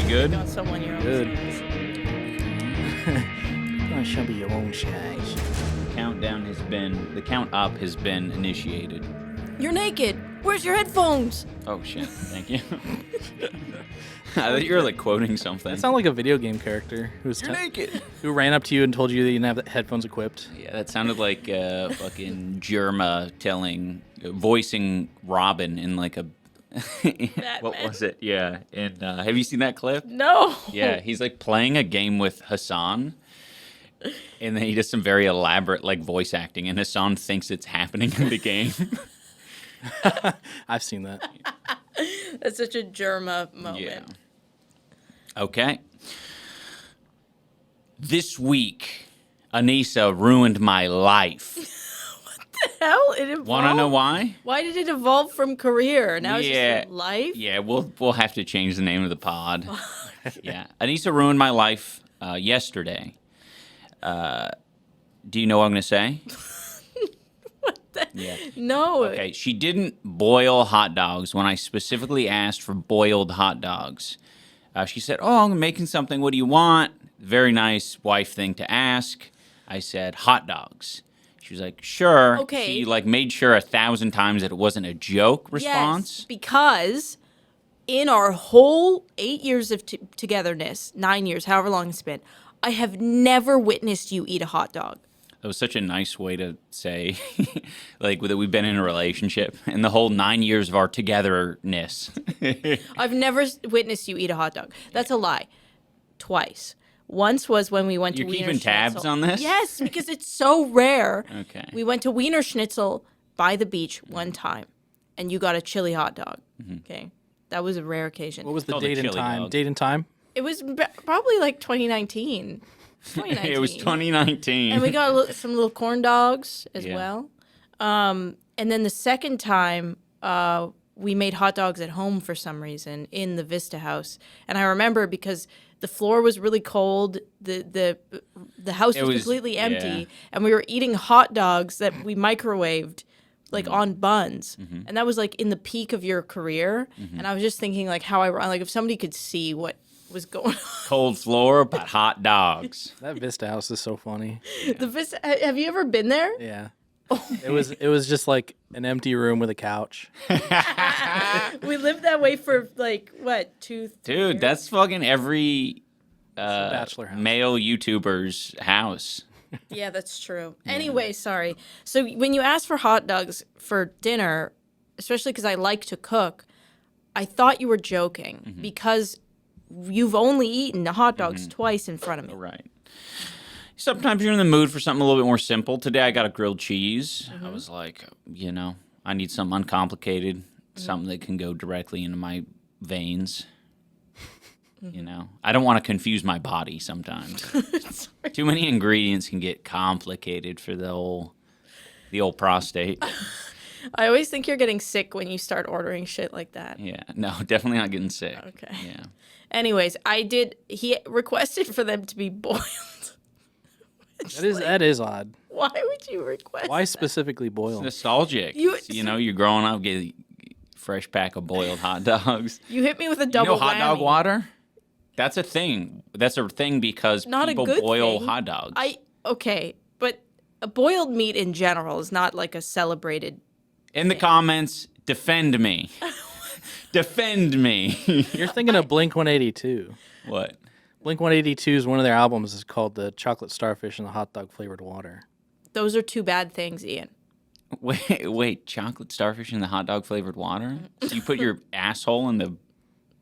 good? Got someone your own Good. size. Gonna show me your own size. The count up has been initiated. You're naked. Where's your headphones? Oh shit! Thank you. I thought you were like quoting something. That sounds like a video game character You're naked. who ran up to you and told you that you didn't have the headphones equipped. Yeah, that sounded like fucking Jerma voicing Robin in like a. What was it? Yeah. And have you seen that clip? No. Yeah, he's like playing a game with Hassan, and then he does some very elaborate like voice acting, and Hassan thinks it's happening in the game. I've seen that. That's such a Germa moment. Yeah. Okay. This week, Anisa ruined my life. Hell, it evolved. Want to know why? Why did it evolve from career? Now it's Yeah. just life? Yeah, we'll have to change the name of the pod. Yeah, Anisa ruined my life yesterday. Do you know what I'm going to say? Yeah. No. Okay, she didn't boil hot dogs when I specifically asked for boiled hot dogs. She said, "Oh, I'm making something. What do you want?" Very nice wife thing to ask. I said, "Hot dogs." She was like, "Sure." Okay. She like made sure 1,000 times that it wasn't a joke response. Yes, because in our whole 8 years of togetherness, 9 years, however long it's been, I have never witnessed you eat a hot dog. That was such a nice way to say, like, that we've been in a relationship and the whole 9 years of our togetherness. I've never witnessed you eat a hot dog. That's a lie. Twice. Once was when we went to You're Wiener keeping tabs Schnitzel. on this? Yes, because it's so rare. Okay. We went to Wiener Schnitzel by the beach one time, and you got a chili hot dog. Okay. That was a rare occasion. What was the called a date and chili time? dog. Date and time? It was probably like 2019. 2019. It was 2019. And we got some little corn dogs as Yeah. well. And then the second time, we made hot dogs at home for some reason in the Vista house. And I remember because the floor was really cold, the house was completely empty, yeah. and we were eating hot dogs that we microwaved like on buns. And that was like in the peak of your career. And I was just thinking like how like if somebody could see what was going on. Cold floor, but hot dogs. That Vista house is so funny. The Vista, have you ever been there? Yeah. It was just like an empty room with a couch. We lived that way for like what, 2 Dude, years? that's fucking every bachelor house. male YouTuber's house. Yeah, that's true. Anyway, sorry. So when you asked for hot dogs for dinner, especially because I like to cook, I thought you were joking because you've only eaten the hot dogs twice in front of me. Right. Sometimes you're in the mood for something a little bit more simple. Today I got a grilled cheese. I was like, I need something uncomplicated, something that can go directly into my veins. I don't want to confuse my body sometimes. Too many ingredients can get complicated for the old prostate. I always think you're getting sick when you start ordering shit like that. Yeah, no, definitely not getting sick. Okay. Yeah. Anyways, he requested for them to be boiled. That is odd. Why would you request Why that? specifically boiled? Nostalgic. You're growing up, get a fresh pack of boiled hot dogs. You hit me with a double hot dog whammy. water? That's a thing. That's a thing because Not a people good boil thing. hot dogs. Okay, but a boiled meat in general is not like a celebrated. In the comments, defend me. Defend me. You're thinking of Blink 182. What? Blink 182's one of their albums is called The Chocolate Starfish and the Hot Dog Flavored Water. Those are two bad things, Ian. Wait, chocolate starfish in the hot dog flavored water? So you put your asshole in the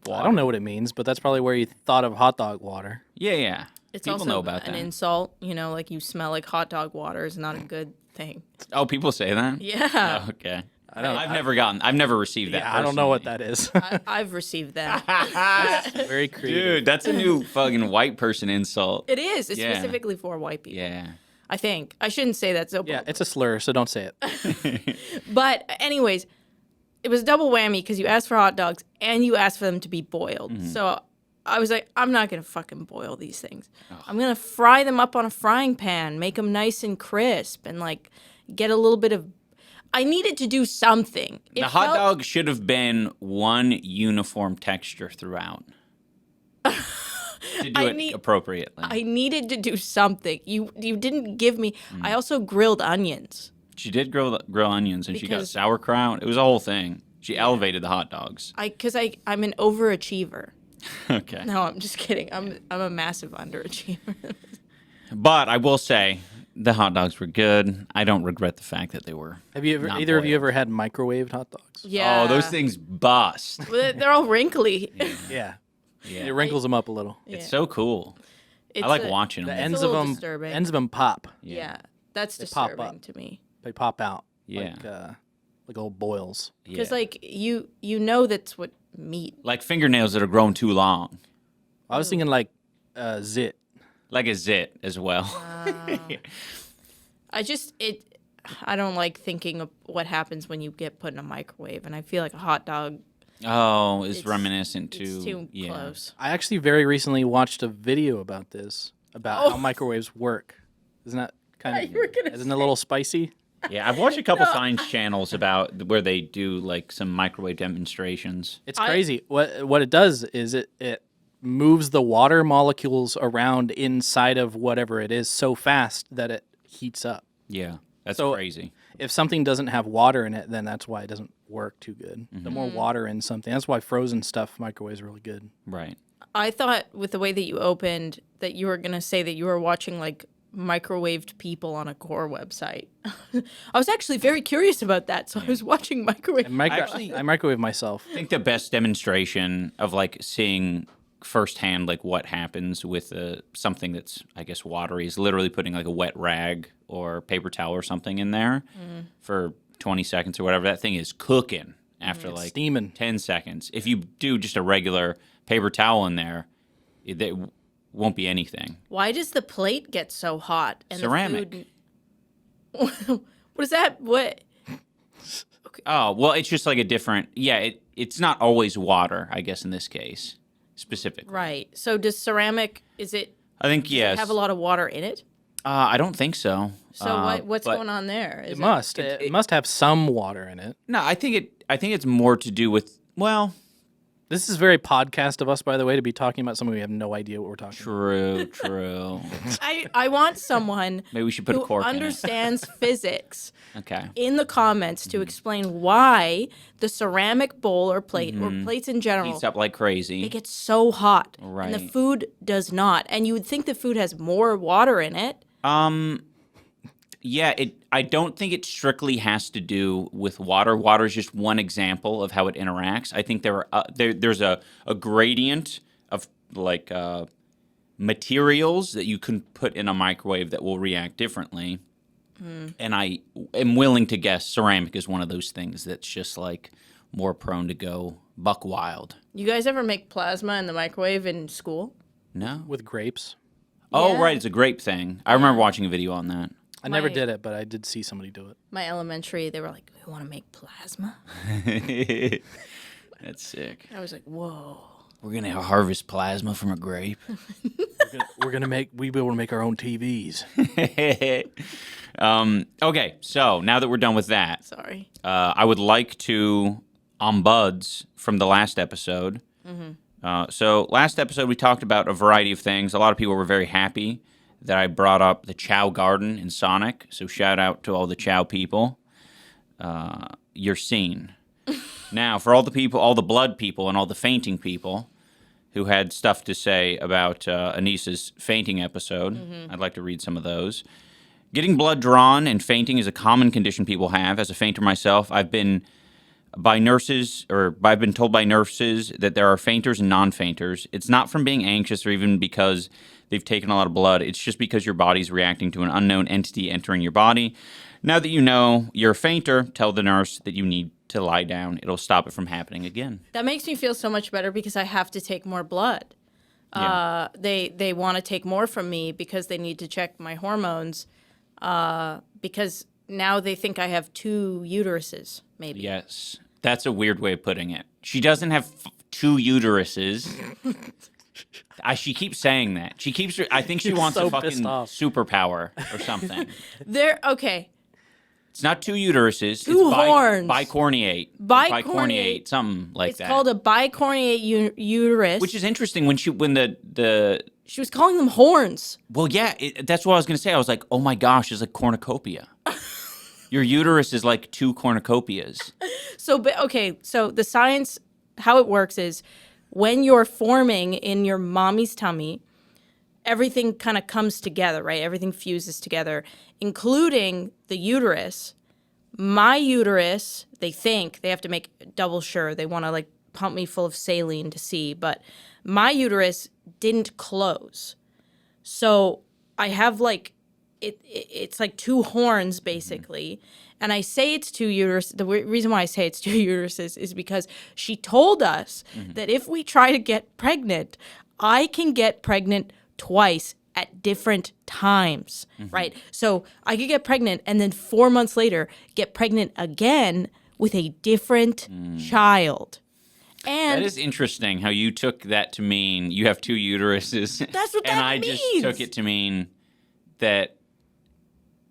water? I don't know what it means, but that's probably where you thought of hot dog water. Yeah. It's People also know about an that. insult. Like you smell like hot dog water is not a good thing. Oh, people say that? Yeah. Oh, okay. don't- I've never received that. Yeah, I don't know what personally. that is. I've received that. Very creative. Dude, that's a new fucking white person insult. It is. It's Yeah. specifically for white people. Yeah. I think. I shouldn't say that so Yeah, it's a slur, so don't say it. But anyways, it was double whammy because you asked for hot dogs and you asked for them to be boiled. So I was like, I'm not going to fucking boil these things. I'm going to fry them up on a frying pan, make them nice and crisp, and like get a little bit of. I needed to do something. It The hot felt- dog should have been one uniform texture throughout. to do it appropriately. I needed to do something. You didn't give me. I also grilled onions. She did grill onions, and she got Because- sauerkraut. It was a whole thing. She elevated the hot dogs. I'm an overachiever. Okay. No, I'm just kidding. I'm a massive underachiever. But I will say the hot dogs were good. I don't regret the fact that they were. Have you ever, not either of you boiled. ever had microwaved hot dogs? Yeah. Oh, those things bust. Well, they're all wrinkly. Yeah. Yeah. It wrinkles them up a little. It's so cool. It's I like a- watching The them. ends a of little them, disturbing. ends of them pop. Yeah, that's pop disturbing up. to me. They pop out. Yeah. Like old boils. Because Yeah. like you know that's what meat. Like fingernails that are grown too long. I was thinking like zit. Like a zit as well. I don't like thinking of what happens when you get put in a microwave, and I feel like a hot dog. Oh, it's It's- reminiscent to. It's too yeah. close. I actually very recently watched a video about this, about how microwaves work. Isn't that kind of? you were gonna Isn't it a little spicy? Yeah, I've watched a couple science channels about where they do like some microwave demonstrations. It's crazy. What it does is it moves the water molecules around inside of whatever it is so fast that it heats up. Yeah, that's So- crazy. If something doesn't have water in it, then that's why it doesn't work too good. The more water in something, that's why frozen stuff microwaves really good. Right. I thought with the way that you opened that you were gonna say that you were watching like microwaved people on a core website. I was actually very curious about that, so I was watching microwave. I microwave myself. I think the best demonstration of like seeing firsthand like what happens with something that's I guess watery is literally putting like a wet rag or paper towel or something in there for 20 seconds or whatever. That thing is cooking after like Steaming. 10 seconds. If you do just a regular paper towel in there, it won't be anything. Why does the plate get so hot? And Ceramic. The food... What is that? What? Oh, well, it's just like a different. Yeah, it's not always water, I guess, in this case, specifically. Right. So does ceramic? Is it I think, yes. have a lot of water in it? I don't think so. So what's but- going on there? Is It must. It must have some water in it. No, I think it's more to do with, well, This is very podcast of us, by the way, to be talking about something we have no idea what we're talking about. true. I want someone Maybe we should put a who cork understands physics in it. Okay. in the comments to explain why the ceramic bowl or plate or plates in general Heats up like crazy. it gets so hot and the Right. food does not. And you would think the food has more water in it. Yeah, I don't think it strictly has to do with water. Water is just one example of how it interacts. I think there's a gradient of like materials that you can put in a microwave that will react differently. And I am willing to guess ceramic is one of those things that's just like more prone to go buck wild. You guys ever make plasma in the microwave in school? No? With grapes. Oh, Yeah. right, it's a grape thing. I remember watching a video on that. I never My- did it, but I did see somebody do it. My elementary, they were like, "We want to make plasma." That's sick. I was like, "Whoa." We're gonna harvest plasma from a grape. We'll be able to make our own TVs. Okay, so now that we're done with that, Sorry. I would like to ombuds from the last episode. So last episode we talked about a variety of things. A lot of people were very happy that I brought up the Chow Garden in Sonic. So shout out to all the Chow people. You're seen. Now, for all the people, all the blood people and all the fainting people who had stuff to say about Anisa's fainting episode, I'd like to read some of those. Getting blood drawn and fainting is a common condition people have. As a fainter myself, I've been told by nurses that there are fainters and non-fainters. It's not from being anxious or even because they've taken a lot of blood. It's just because your body's reacting to an unknown entity entering your body. Now that you know you're a fainter, tell the nurse that you need to lie down. It'll stop it from happening again. That makes me feel so much better because I have to take more blood. Yeah. They want to take more from me because they need to check my hormones. Because now they think I have 2 uteruses, maybe. Yes. That's a weird way of putting it. She doesn't have 2 uteruses. She keeps saying that. I think she wants so a fucking pissed off. superpower or something. They're okay. It's not two uteruses. Two it's horns. Bicornuate. Bicornuate. Something like It's that. called a bicornuate uterus. Which is interesting when the she was calling them horns. well, yeah, that's what I was going to say. I was like, oh my gosh, it's like cornucopia. Your uterus is like two cornucopias. So the science, how it works is when you're forming in your mommy's tummy, everything kind of comes together, right? Everything fuses together, including the uterus. My uterus, they think, they have to make double sure. They want to like pump me full of saline to see, but my uterus didn't close. So I have like, it's like two horns basically. And I say it's two uteruses. The reason why I say it's two uteruses is because she told us that if we try to get pregnant, I can get pregnant twice at different times, right? So I could get pregnant and then 4 months later get pregnant again with a different child. And That is interesting how you took that to mean you have two uteruses. That's what and that I means. just took it to mean that,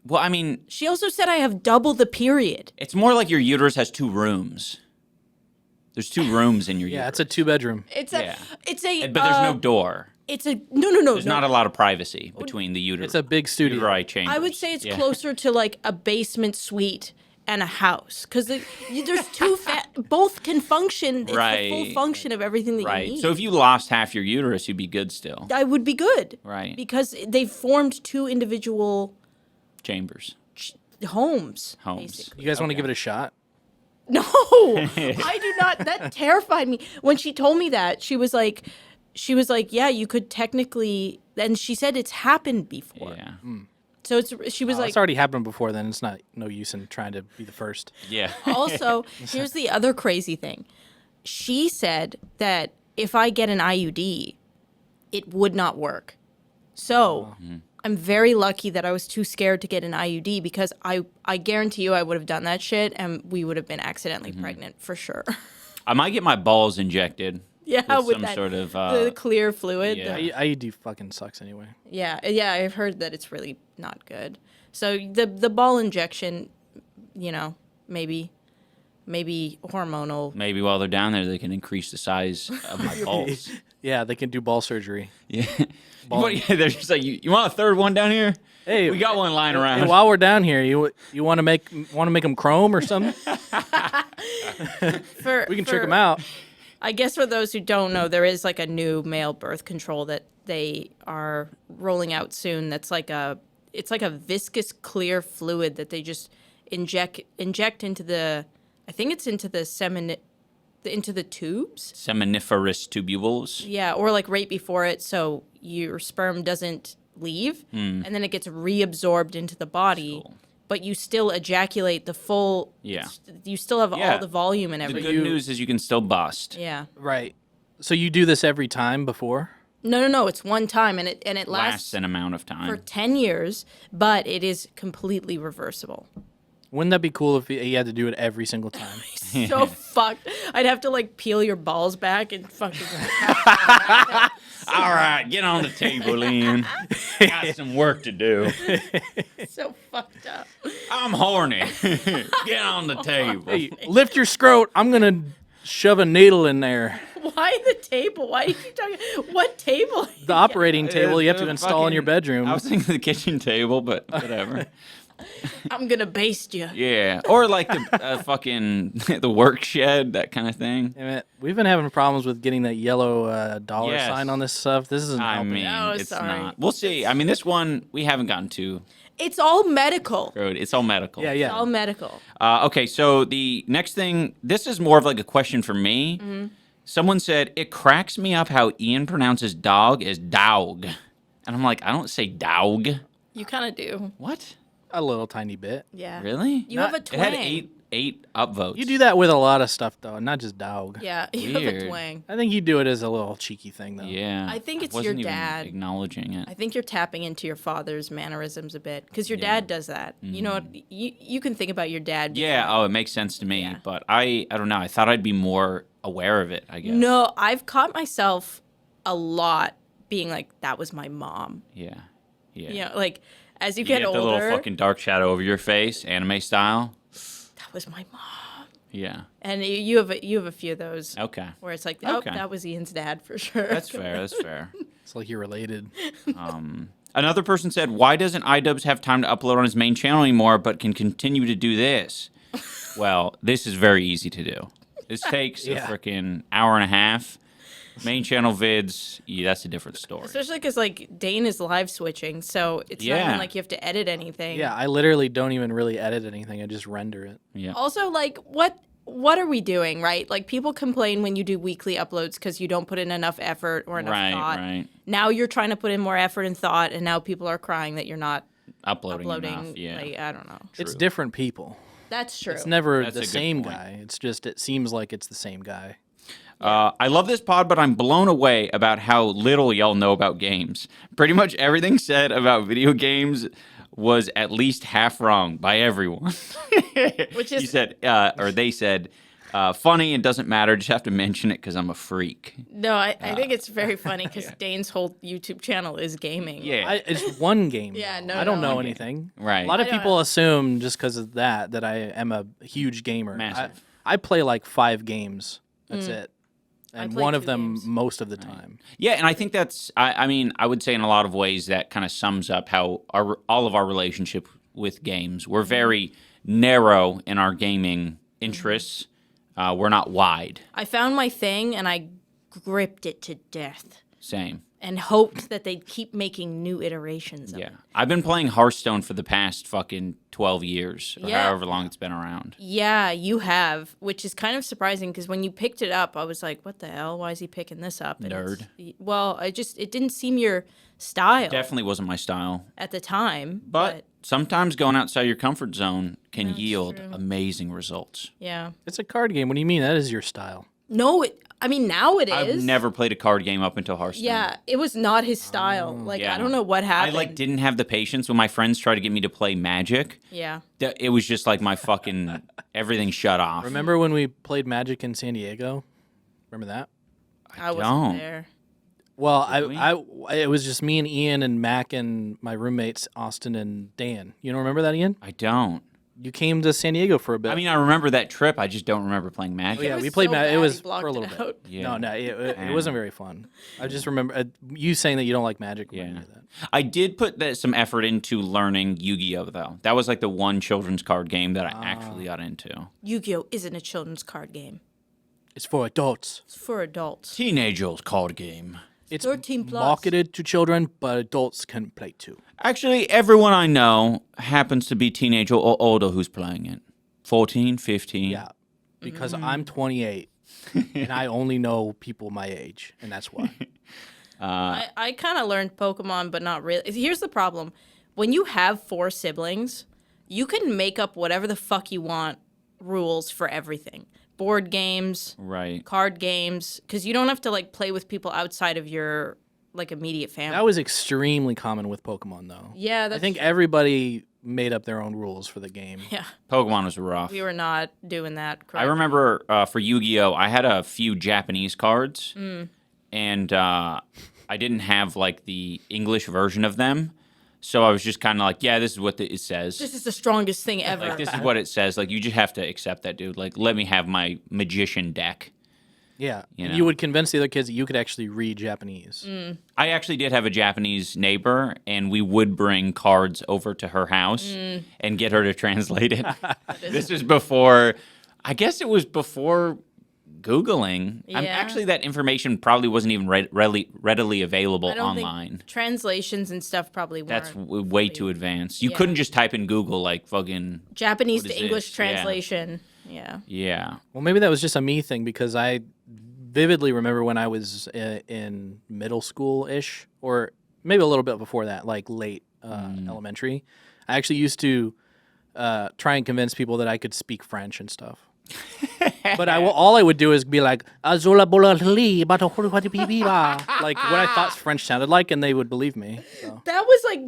well, I mean, she also said I have double the period. it's more like your uterus has two rooms. There's two rooms in your Yeah, uterus. it's a 2-bedroom. It's But there's no door. It's a no. There's not a lot of privacy between the uterus. It's a big studio. uteri chambers. I would say it's Yeah. closer to like a basement suite and a house because there's two both can function. It's the full Right. function of everything that you Right. need. So if you lost half your uterus, you'd be good still. I would be good. Right. Because they've formed two individual Chambers. homes. Homes. Basically. You guys want to give it a shot? No, I do not. That terrified me. When she told me that, she was like, yeah, you could technically, and she said it's happened before. Yeah. So she was like, It's already happened before. Then it's not no use in trying to be the first. Yeah. also, here's the other crazy thing. She said that if I get an IUD, it would not work. So I'm very lucky that I was too scared to get an IUD because I guarantee you I would have done that shit and we would have been accidentally pregnant for sure. I might get my balls injected. Yeah, with some that sort of the clear fluid. yeah. IUD fucking sucks anyway. Yeah, I've heard that it's really not good. So the ball injection, maybe hormonal. maybe while they're down there they can increase the size of my balls. Yeah, they can do ball surgery. Yeah. They're just like, you want a third one down here? Hey, We got one lying around. Hey, while we're down here, you want to make them chrome or something? We can trick them out. I guess for those who don't know, there is like a new male birth control that they are rolling out soon. It's like a viscous clear fluid that they just inject into the, I think it's into the into the tubes. Seminiferous tubules. Yeah, or like right before it, so your sperm doesn't leave, and then it gets reabsorbed into the body. Cool. But you still ejaculate the full. Yeah. You still have Yeah. all the volume and The everything. good news is you can still bust. Yeah. Right. So you do this every time before? No. It's one time, and it Lasts lasts an amount of time. for 10 years, but it is completely reversible. Wouldn't that be cool if you had to do it every single time? So fucked. I'd have to like peel your balls back and fucking. All right, get on the table, Ian. Got some work to do. So fucked up. I'm horny. Get on the table. Hey, lift your scrot. I'm gonna shove a needle in there. Why the table? Why are you talking? What table? The operating table you have to The install in your bedroom. I was thinking the kitchen table, but whatever. I'm gonna baste you. Yeah, or like the fucking the work shed, that kind of thing. Damn it. We've been having problems with getting that yellow dollar Yes. sign on this stuff. This isn't I helping. mean, No, it's sorry. not. We'll see. I mean, this one we haven't gotten to. It's all medical. It's all medical. Yeah, It's yeah. all medical. Okay, so the next thing, this is more of like a question for me. Someone said, it cracks me up how Ian pronounces dog as dog. And I'm like, I don't say dog. You kind of do. What? A little tiny bit. Yeah. Really? You have a It twang. had eight upvotes. You do that with a lot of stuff, though, not just dog. Yeah, you have a Weird. twang. I think you do it as a little cheeky thing, though. Yeah. I think it's wasn't your even dad. acknowledging it. I think you're tapping into your father's mannerisms a bit because your dad does that. You know, you can think about your dad. being Yeah, like- oh, it makes sense to me. Yeah. But I don't know. I thought I'd be more aware of it, I guess. No, I've caught myself a lot being like, that was my mom. Yeah. Yeah. You know, like As you You get get the older, little fucking dark shadow over your face, anime style. that was my mom. Yeah. And you have a few of those Okay. where it's like, oh, Okay. that was Ian's dad for sure. That's fair. That's fair. It's like you're related. Another person said, "Why doesn't iDubbbz have time to upload on his main channel anymore, but can continue to do this?" Well, this is very easy to do. This takes a freaking hour and a half. Main channel vids, that's a different story. Especially because like Dane is live switching, so it's not even like you have to edit anything. Yeah, I literally don't even really edit anything. I just render it. Yeah. Also, like, what are we doing, right? Like, people complain when you do weekly uploads because you don't put in enough effort or enough thought. Right. Now you're trying to put in more effort and thought, and now people are crying that you're not Uploading uploading. enough. Yeah. Like, I don't know. It's different people. That's true. It's never That's a the good same point. guy. It's just it seems like it's the same guy. I love this pod, but I'm blown away about how little y'all know about games. Pretty much everything said about video games was at least half wrong by everyone. Which is You said, or they said, funny and doesn't matter. Just have to mention it because I'm a freak. no. I think it's very funny because Dane's whole YouTube channel is gaming. Yeah. It's one game. Yeah, no, I don't no. know anything. Right. A lot of I don't people know. assume just because of that I am a huge gamer. Massive. I play like 5 games. That's it. And play one of 2 them games. most of the time. Yeah, and I think that's, I mean, I would say in a lot of ways that kind of sums up how all of our relationship with games. We're very narrow in our gaming interests. We're not wide. I found my thing and I gripped it to death Same. and hoped that they'd keep making new iterations of Yeah. it. I've been playing Hearthstone for the past fucking 12 years, or Yeah. however long it's been around. Yeah, you have, which is kind of surprising because when you picked it up, I was like, "What the hell? Why is he picking this up?" And well, it didn't seem your style Definitely wasn't my style. at the time. But sometimes going outside your comfort zone can yield amazing results. yeah, It's a card game. What do you mean that is your style? no, I mean now it is. I've never played a card game up until Hearthstone. Yeah, it was not his style. Like Yeah. I don't know what I happened. didn't have the patience when my friends tried to get me to play Magic. Yeah, It was just like my fucking everything shut off. Remember when we played Magic in San Diego? Remember that? I wasn't don't. there. Well, we? it was just me and Ian and Mac and my roommates Austin and Dan. You don't remember that, Ian? I don't. You came to San Diego for a bit. I mean, I remember that trip. I just don't remember playing Magic. yeah, was we played so Magic. It bad was he blocked for a it little bit. out. Yeah. No, it wasn't very fun. I just remember you saying that you don't like Magic. Yeah. Remember that. I did put some effort into learning Yu-Gi-Oh, though. That was like the one children's card game that I actually got into. Yu-Gi-Oh isn't a children's card game. It's for adults. It's for adults. Teenagers card game. It's 13 plus. marketed to children, but adults can play too. Actually, everyone I know happens to be teenager or older who's playing it. 14, 15. Yeah, because Mm-hmm. I'm 28 and I only know people my age, and that's why. I kind of learned Pokemon, but not really. Here's the problem. When you have 4 siblings, you can make up whatever the fuck you want rules for everything. Board games, Right. card games, because you don't have to like play with people outside of your like immediate family. That was extremely common with Pokemon, though. Yeah, I that's think everybody made up their own rules for the game. yeah. Pokemon was rough. We were not doing that. I Correct. remember for Yu-Gi-Oh, I had a few Japanese cards, and I didn't have like the English version of them. So I was just kind of like, yeah, this is what it says. This is the strongest thing ever. Like, this is what it says. Like, you just have to accept that, dude. Like, let me have my magician deck. Yeah, You and know. you would convince the other kids that you could actually read Japanese. I actually did have a Japanese neighbor, and we would bring cards over to her house and get her to translate it. This is before, I guess it was before Googling. Yeah. Actually, that information probably wasn't even readily available I don't online. think translations and stuff probably weren't. That's way too advanced. You Yeah. couldn't just type in Google, like, fucking, Japanese what to is English this? Yeah. translation. Yeah. yeah. Well, maybe that was just a me thing because I vividly remember when I was in middle school ish, or maybe a little bit before that, like late elementary. I actually used to try and convince people that I could speak French and stuff. But all I would do is be like, "Azola bola li, bato hori hori bi bi ba," like what I thought French sounded like, and they would believe me. So. That was like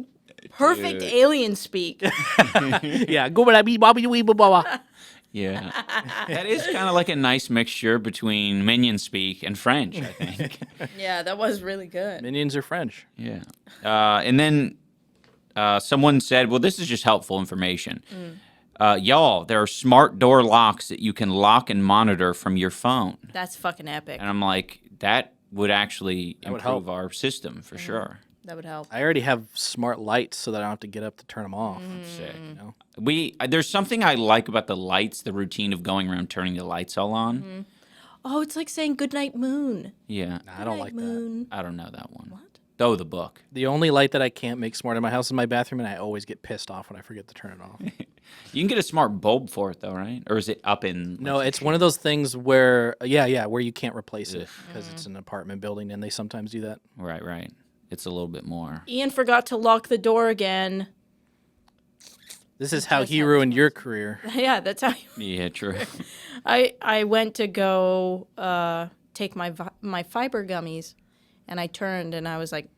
perfect alien speak. Yeah, go ba bi ba bi bi ba ba. Yeah. That is kind of like a nice mixture between Minion speak and French, I think. Yeah, that was really good. Minions are French. Yeah. And then someone said, well, this is just helpful information. Y'all, there are smart door locks that you can lock and monitor from your phone. That's fucking epic. And I'm like, that would actually would help. improve our system for sure. That would help. I already have smart lights so that I don't have to get up to turn them off. Sick. You know? There's something I like about the lights, the routine of going around turning the lights all on. Oh, it's like saying goodnight moon. Yeah. Nah, I don't like that. moon. I don't know that one. What? Oh, the book. The only light that I can't make smart in my house is my bathroom, and I always get pissed off when I forget to turn it off. You can get a smart bulb for it, though, right? Or is it up in... No, it's one of those things where, where you can't replace it because it's an apartment building, and they sometimes do that. Right. It's a little bit more. Ian forgot to lock the door again. This is how Just he have ruined your career. Yeah, that's how. Yeah, true. I went to go take my fiber gummies, and I turned and I was like,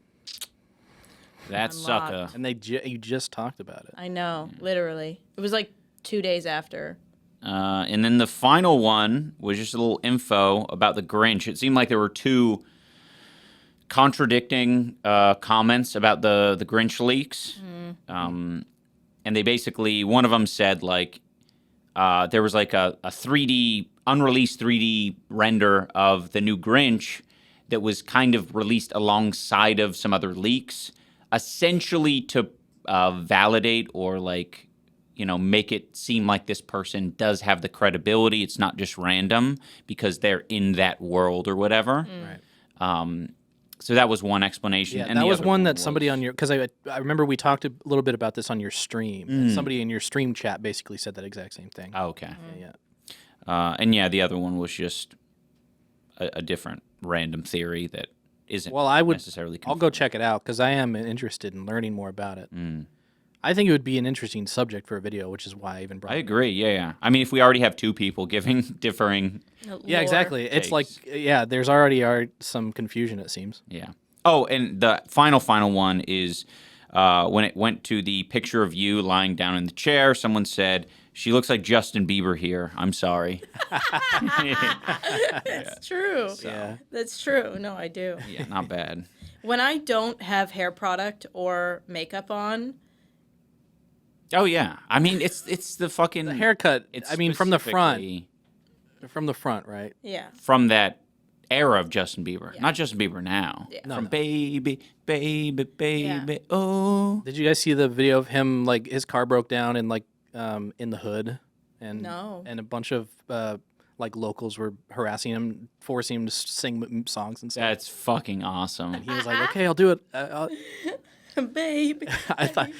That Unlocked. sucker. And you just talked about it. I know, literally. It was like 2 days after. And then the final one was just a little info about the Grinch. It seemed like there were two contradicting comments about the Grinch leaks. And they basically, one of them said like there was like a 3D, unreleased 3D render of the new Grinch that was kind of released alongside of some other leaks, essentially to validate or like, make it seem like this person does have the credibility. It's not just random because they're in that world or whatever. Right. So that was one explanation. Yeah, and that the was other one that somebody on your, because I remember we talked a little bit about this on your stream. And somebody in your stream chat basically said that exact same thing. Oh, okay. Yeah. And yeah, the other one was just a different random theory that isn't Well, I would. necessarily I'll go check it out because I am interested in learning more about it. I think it would be an interesting subject for a video, which is why I even brought I it up. agree. Yeah. I mean, if we already have two people giving differing, Yeah, exactly. It's takes. like, there's already some confusion, it seems. yeah. Oh, and the final one is when it went to the picture of you lying down in the chair, someone said, she looks like Justin Bieber here. I'm sorry. That's true. Yeah. That's true. No, I do. Yeah, not bad. When I don't have hair product or makeup on, Oh, yeah. I mean, it's the fucking... The haircut, It's I mean, from the front. specifically From the front, right? yeah. from that era of Justin Bieber. Not Justin Bieber now. Yeah. No, From no. baby, Yeah. oh. Did you guys see the video of him, like, his car broke down and, like, in the hood? And, No. And a bunch of, like, locals were harassing him, forcing him to sing songs and stuff. That's fucking awesome. He was like, okay, I'll do it. Babe. I thought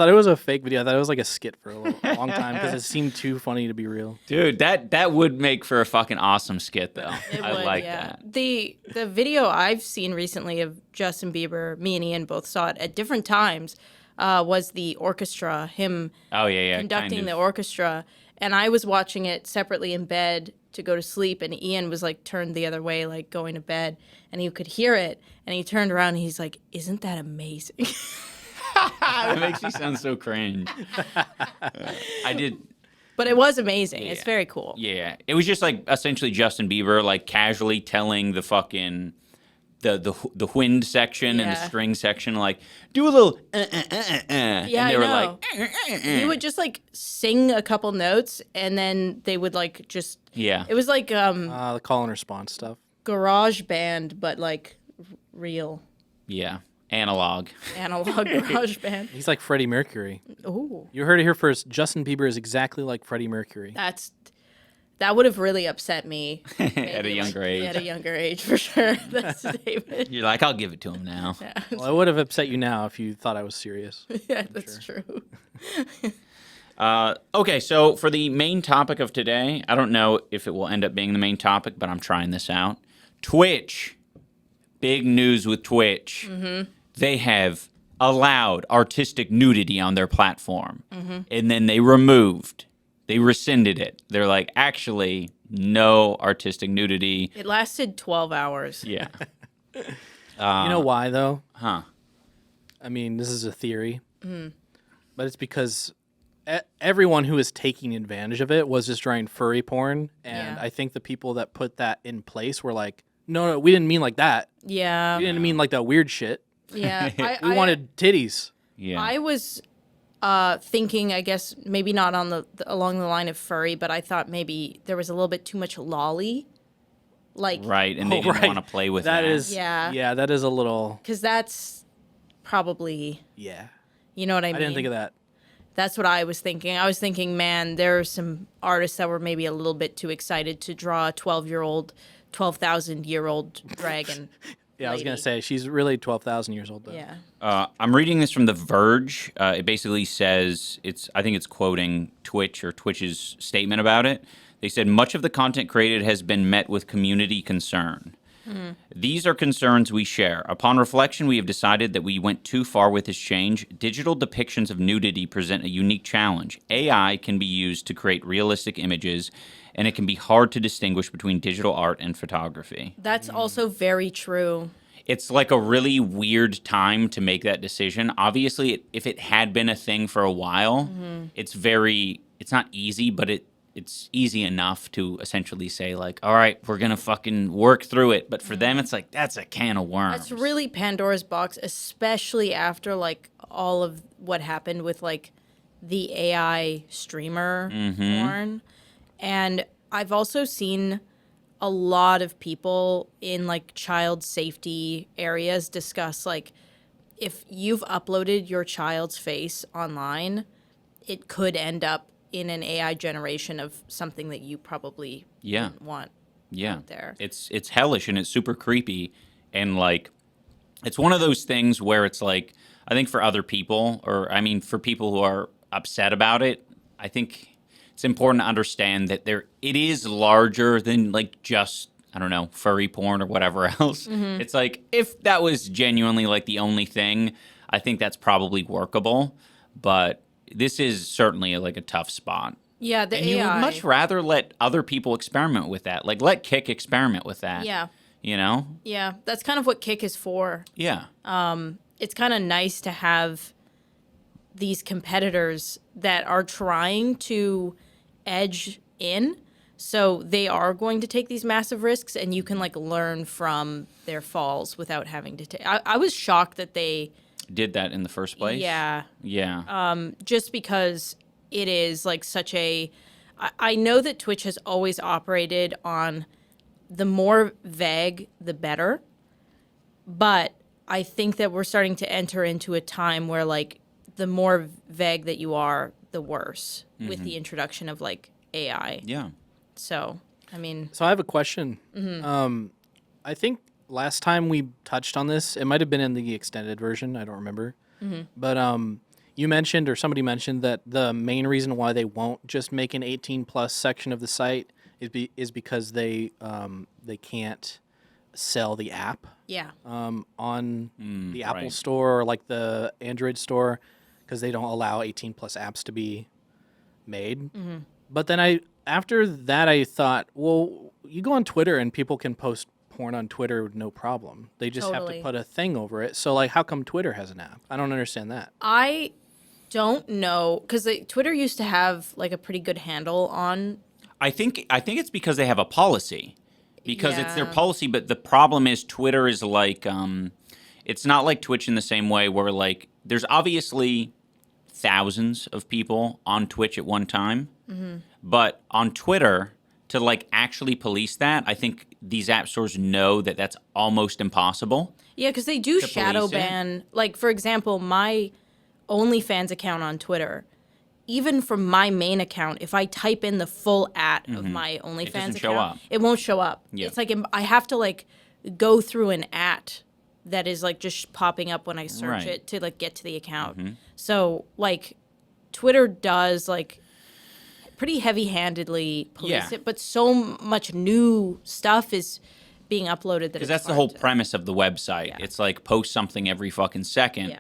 it was a fake video. I thought it was like a skit for a long time because it seemed too funny to be real. Dude, that would make for a fucking awesome skit, though. It I would, like yeah. that. The video I've seen recently of Justin Bieber, me and Ian both saw it at different times, was the orchestra, him Oh, yeah. conducting kind the of. orchestra. And I was watching it separately in bed to go to sleep, and Ian was like turned the other way, like going to bed, and he could hear it, and he turned around and he's like, "Isn't that amazing?" That makes me sound so cringe. I did... But it was amazing. It's Yeah. very cool. Yeah, it was just like essentially Justin Bieber like casually telling the fucking the wind section and the Yeah. string section like do a little and Yeah, they I were know. like He would just like sing a couple notes, and then they would like just. yeah. It was like The call and response stuff. garage band, but like real Yeah, analog. analog garage band. He's like Freddie Mercury. Ooh, You heard it here first. Justin Bieber is exactly like Freddie Mercury. that would have really upset me At a younger age. At a younger age, for sure. That's David. You're like, I'll give it to him now. Yeah, Well, it would have upset you now if you thought I was serious. yeah, that's true. Okay, so for the main topic of today, I don't know if it will end up being the main topic, but I'm trying this out. Twitch. Big news with Twitch. Mm-hmm. They have allowed artistic nudity on their platform, Mm-hmm. and then they rescinded it. They're like, actually, no artistic nudity. It lasted 12 hours. Yeah. You know why, though? Huh. I mean, this is a theory, but it's because everyone who is taking advantage of it was just drawing furry porn, and Yeah. I think the people that put that in place were like, no, we didn't mean like that. Yeah. We didn't mean like that weird shit. Yeah. We wanted titties. Yeah. I was thinking, I guess, maybe not on along the line of furry, but I thought maybe there was a little bit too much lolly. Like, Right, and they didn't want to play with that. That is, Yeah. yeah, that is a little, because that's probably, yeah. you know what I mean? I didn't think of that. That's what I was thinking. I was thinking, man, there are some artists that were maybe a little bit too excited to draw a 12,000-year-old dragon. Yeah, I was gonna lady. say she's really 12,000 years old though. Yeah. I'm reading this from The Verge. It basically says I think it's quoting Twitch or Twitch's statement about it. They said much of the content created has been met with community concern. These are concerns we share. Upon reflection, we have decided that we went too far with this change. Digital depictions of nudity present a unique challenge. AI can be used to create realistic images, and it can be hard to distinguish between digital art and photography. That's also very true. It's like a really weird time to make that decision. Obviously, if it had been a thing for a while, it's not easy, but it's easy enough to essentially say, like, all right, we're going to fucking work through it. But for them, it's like, that's a can of worms. That's really Pandora's box, especially after, like, all of what happened with, like, the AI streamer porn. And I've also seen a lot of people in, like, child safety areas discuss, like, if you've uploaded your child's face online, it could end up in an AI generation of something that you probably wouldn't want out there. It's hellish and it's super creepy. And, like, it's one of those things where it's like, I think for other people, or I mean, for people who are upset about it, I think it's important to understand that it is larger than, like, just, I don't know, furry porn or whatever else. It's like, if that was genuinely, like, the only thing, I think that's probably workable. But this is certainly, like, a tough spot. Yeah, the And AI. you would much rather let other people experiment with that. Like, let Kik experiment with that. Yeah. You know? Yeah, that's kind of what Kik is for. Yeah. It's kind of nice to have these competitors that are trying to edge in. So they are going to take these massive risks, and you can, like, learn from their falls without having to take. I was shocked that they Did that in the first place? Yeah. Yeah. Just because it is, like, such a. I know that Twitch has always operated on the more vague, the better. But I think that we're starting to enter into a time where, like, the more vague that you are, the worse with the introduction of, like, AI. Yeah. So, I mean. So I have a question. I think last time we touched on this, it might have been in the extended version. I don't remember. But you mentioned, or somebody mentioned, that the main reason why they won't just make an 18+ section of the site is because they can't sell the app Yeah. on the Apple right. Store or, like, the Android store, because they don't allow 18+ apps to be made. But then after that I thought, well, you go on Twitter and people can post porn on Twitter no problem. They just have Totally. to put a thing over it. So, like, how come Twitter has an app? I don't understand that. I don't know, because Twitter used to have, like, a pretty good handle on. I think it's because they have a policy. Because it's their Yeah. policy, but the problem is Twitter is like it's not like Twitch in the same way where, like, there's obviously thousands of people on Twitch at one time. But on Twitter, to, like, actually police that, I think these app stores know that that's almost impossible. Yeah, because they do To shadow police it? ban. Like, for example, my OnlyFans account on Twitter, even from my main account, if I type in the full @ of my OnlyFans doesn't account, show up. it won't show up. Yeah. It's like I have to, like, go through an @ that is, like, just popping up when I search Right. it to, like, get to the account. So, like, Twitter does, like, pretty heavy-handedly police Yeah. it, but so much new stuff is being uploaded that Because it's that's the hard whole to- premise of the website. Yeah. It's like post something every fucking second. Yeah.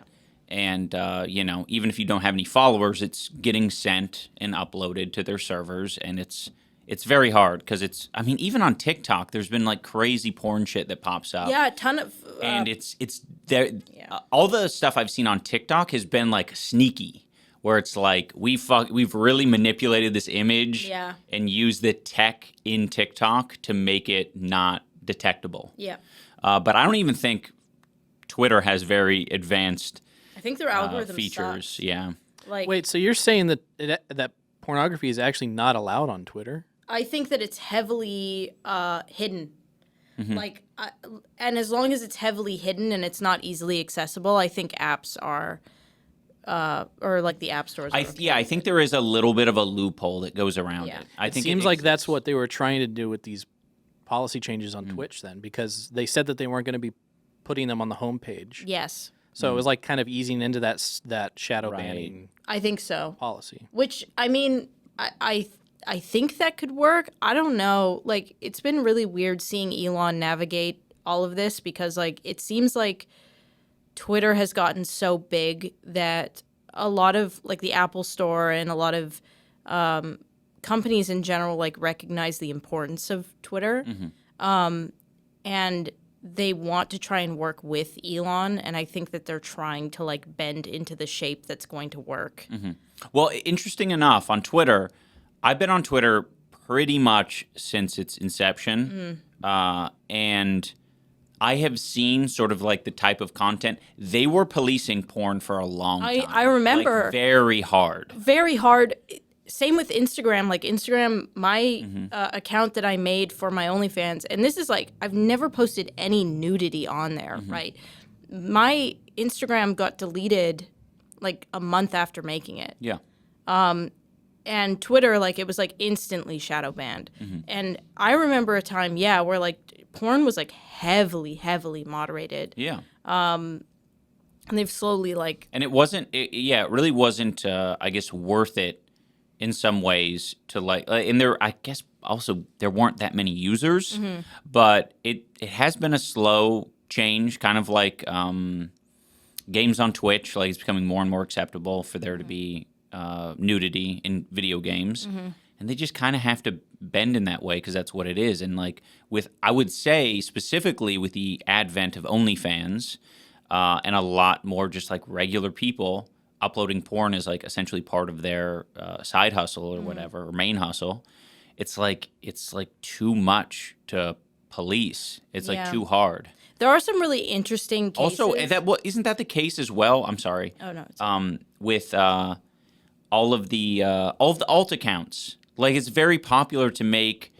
And, you know, even if you don't have any followers, it's getting sent and uploaded to their servers. And it's very hard because I mean, even on TikTok, there's been, like, crazy porn shit that pops up. Yeah, a ton of. And it's there. Yeah. All the stuff I've seen on TikTok has been, like, sneaky. Where it's like, we've really manipulated this image Yeah. and used the tech in TikTok to make it not detectable. Yeah. But I don't even think Twitter has very advanced think their algorithm features. sucks. Yeah. Like, Wait, so you're saying that that pornography is actually not allowed on Twitter? I think that it's heavily hidden. Mm-hmm. Like, and as long as it's heavily hidden and it's not easily accessible, I think apps are, or like the app stores. I think there is a little bit of a loophole that goes around Yeah. it. I think Seems like that's exists. what they were trying to do with these policy changes on Twitch then, because they said that they weren't going to be putting them on the homepage. Yes, So it was like kind of easing into that shadow Right. banning I think so. policy. Which, I mean, I think that could work. I don't know. Like, it's been really weird seeing Elon navigate all of this because, like, it seems like Twitter has gotten so big that a lot of, like, the Apple Store and a lot of companies in general, like, recognize the importance of Twitter. And they want to try and work with Elon. And I think that they're trying to, like, bend into the shape that's going to work. Well, interesting enough, on Twitter, I've been on Twitter pretty much since its inception, and I have seen sort of like the type of content. They were policing porn for a long time. I remember. Like, very hard. Very hard. Same with Instagram. Like Instagram, my account that I made for my OnlyFans, and this is like, I've never posted any nudity on there, right? My Instagram got deleted like a month after making it. Yeah. And Twitter, like, it was like instantly shadow banned. And I remember a time, where like porn was like heavily moderated. Yeah. And they've slowly like, And it wasn't, it really wasn't, I guess, worth it in some ways to like, and there, I guess also there weren't that many users, but it has been a slow change, kind of like games on Twitch. Like, it's becoming more and more acceptable for there to be nudity in video games. And they just kind of have to bend in that way because that's what it is. And like I would say specifically with the advent of OnlyFans and a lot more just like regular people uploading porn is like essentially part of their side hustle or whatever, or main hustle. It's like too much to police. It's like too hard. there are some really interesting cases. Also, isn't that the case as well? I'm sorry. Oh, no. It's With all of the alt accounts. Like, it's very popular to make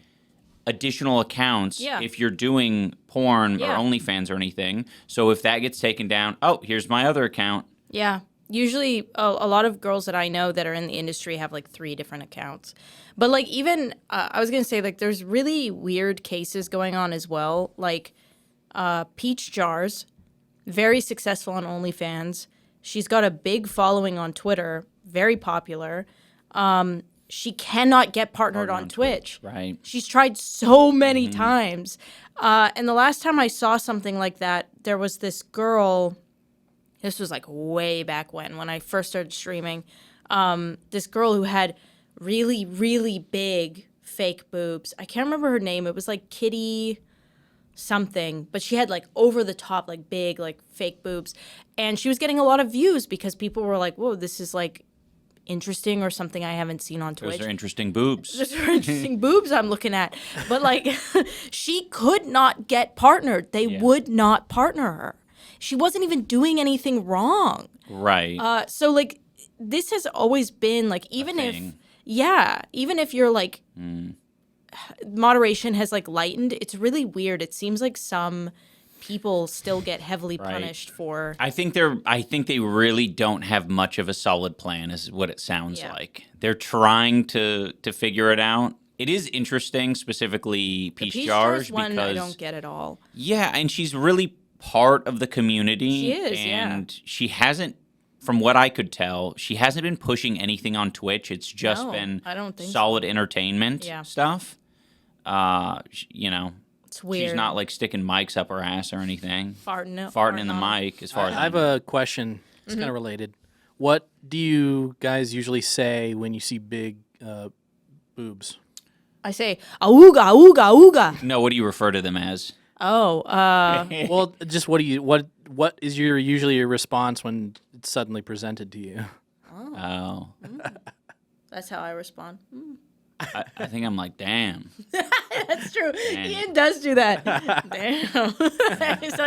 additional accounts if you're doing porn or OnlyFans or anything. So if that gets taken down, oh, here's my other account. Yeah. Usually, a lot of girls that I know that are in the industry have like 3 different accounts. But like even, I was going to say, like, there's really weird cases going on as well. Like Peach Jars, very successful on OnlyFans. She's got a big following on Twitter, very popular. She cannot get partnered on Twitch. Right. She's tried so many times. And the last time I saw something like that, there was this girl. This was like way back when I first started streaming. This girl who had really, really big fake boobs. I can't remember her name. It was like Kitty something, but she had like over the top, like big, like fake boobs. And she was getting a lot of views because people were like, whoa, this is like interesting or something I haven't seen on Twitch. Those are interesting boobs. Those are interesting boobs I'm looking at. But like, she could not get partnered. They would not partner her. She wasn't even doing anything wrong. Right. So like, this has always been like, even if you're like, moderation has like lightened, it's really weird. It seems like some people still get heavily punished for. I think they really don't have much of a solid plan, is what it sounds like. They're trying to figure it out. It is interesting, specifically Peach Jars, one because I don't get at all. Yeah, and she's really part of the community. She is, and she hasn't, from what I could tell, she hasn't been pushing anything on Twitch. It's just been I don't think solid entertainment stuff. You know, it's weird. She's not like sticking mics up her ass or anything. Farting in the mic, as far as I have a question. It's kind of related. What do you guys usually say when you see big boobs? I say, auga, auga, auga. No, what do you refer to them as? Oh, Well, just what is usually your response when it's suddenly presented to you? Oh. That's how I respond. I think I'm like, damn. That's true. Dang. Ian does do that. Damn. It's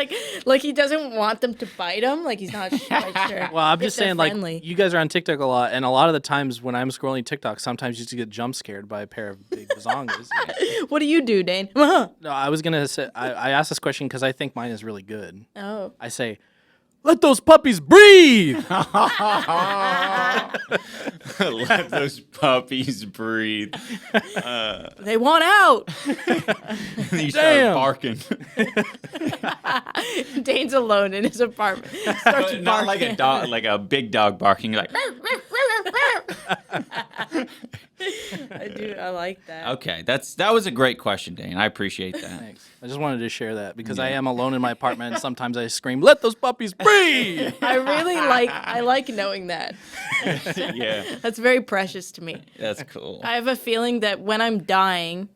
like he doesn't want them to bite him. Like he's not quite sure. Well, I'm if just they're saying, friendly. like, you guys are on TikTok a lot, and a lot of the times when I'm scrolling TikTok, sometimes you just get jump scared by a pair of big bazongas. What do you do, Dane? No, I was gonna say I asked this question because I think mine is really good. Oh. I say, let those puppies breathe. Let those puppies breathe. They want out. And you start Damn. barking. Dane's alone in his apartment. Starts Not like a barking. dog, like a big dog barking. You're like, I do. I like that. okay, that was a great question, Dane. I appreciate that. Thanks. I just wanted to share that because I am alone in my apartment, and sometimes I scream, "Let those puppies breathe!" I really like. I like knowing that. Yeah, That's very precious to me. that's cool. I have a feeling that when I'm dying,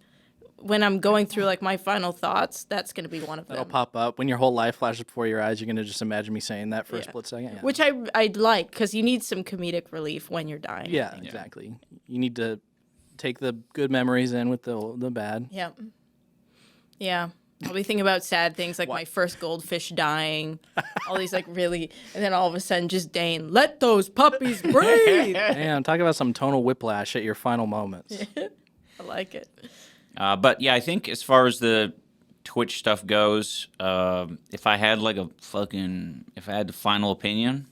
when I'm going through like my final thoughts, that's going to be one of That'll them. pop up when your whole life flashes before your eyes. You're gonna just imagine me saying that for a Yeah. split second. Yeah. Which I'd like because you need some comedic relief when you're dying. Yeah, exactly. You need to take the good memories in with the bad. Yeah. Yeah. I'll be thinking about sad things like my first goldfish dying, all these like really, and then all of a sudden just Dane, let those puppies breathe. Man, talk about some tonal whiplash at your final moments. I like it. But yeah, I think as far as the Twitch stuff goes, if I had the final opinion,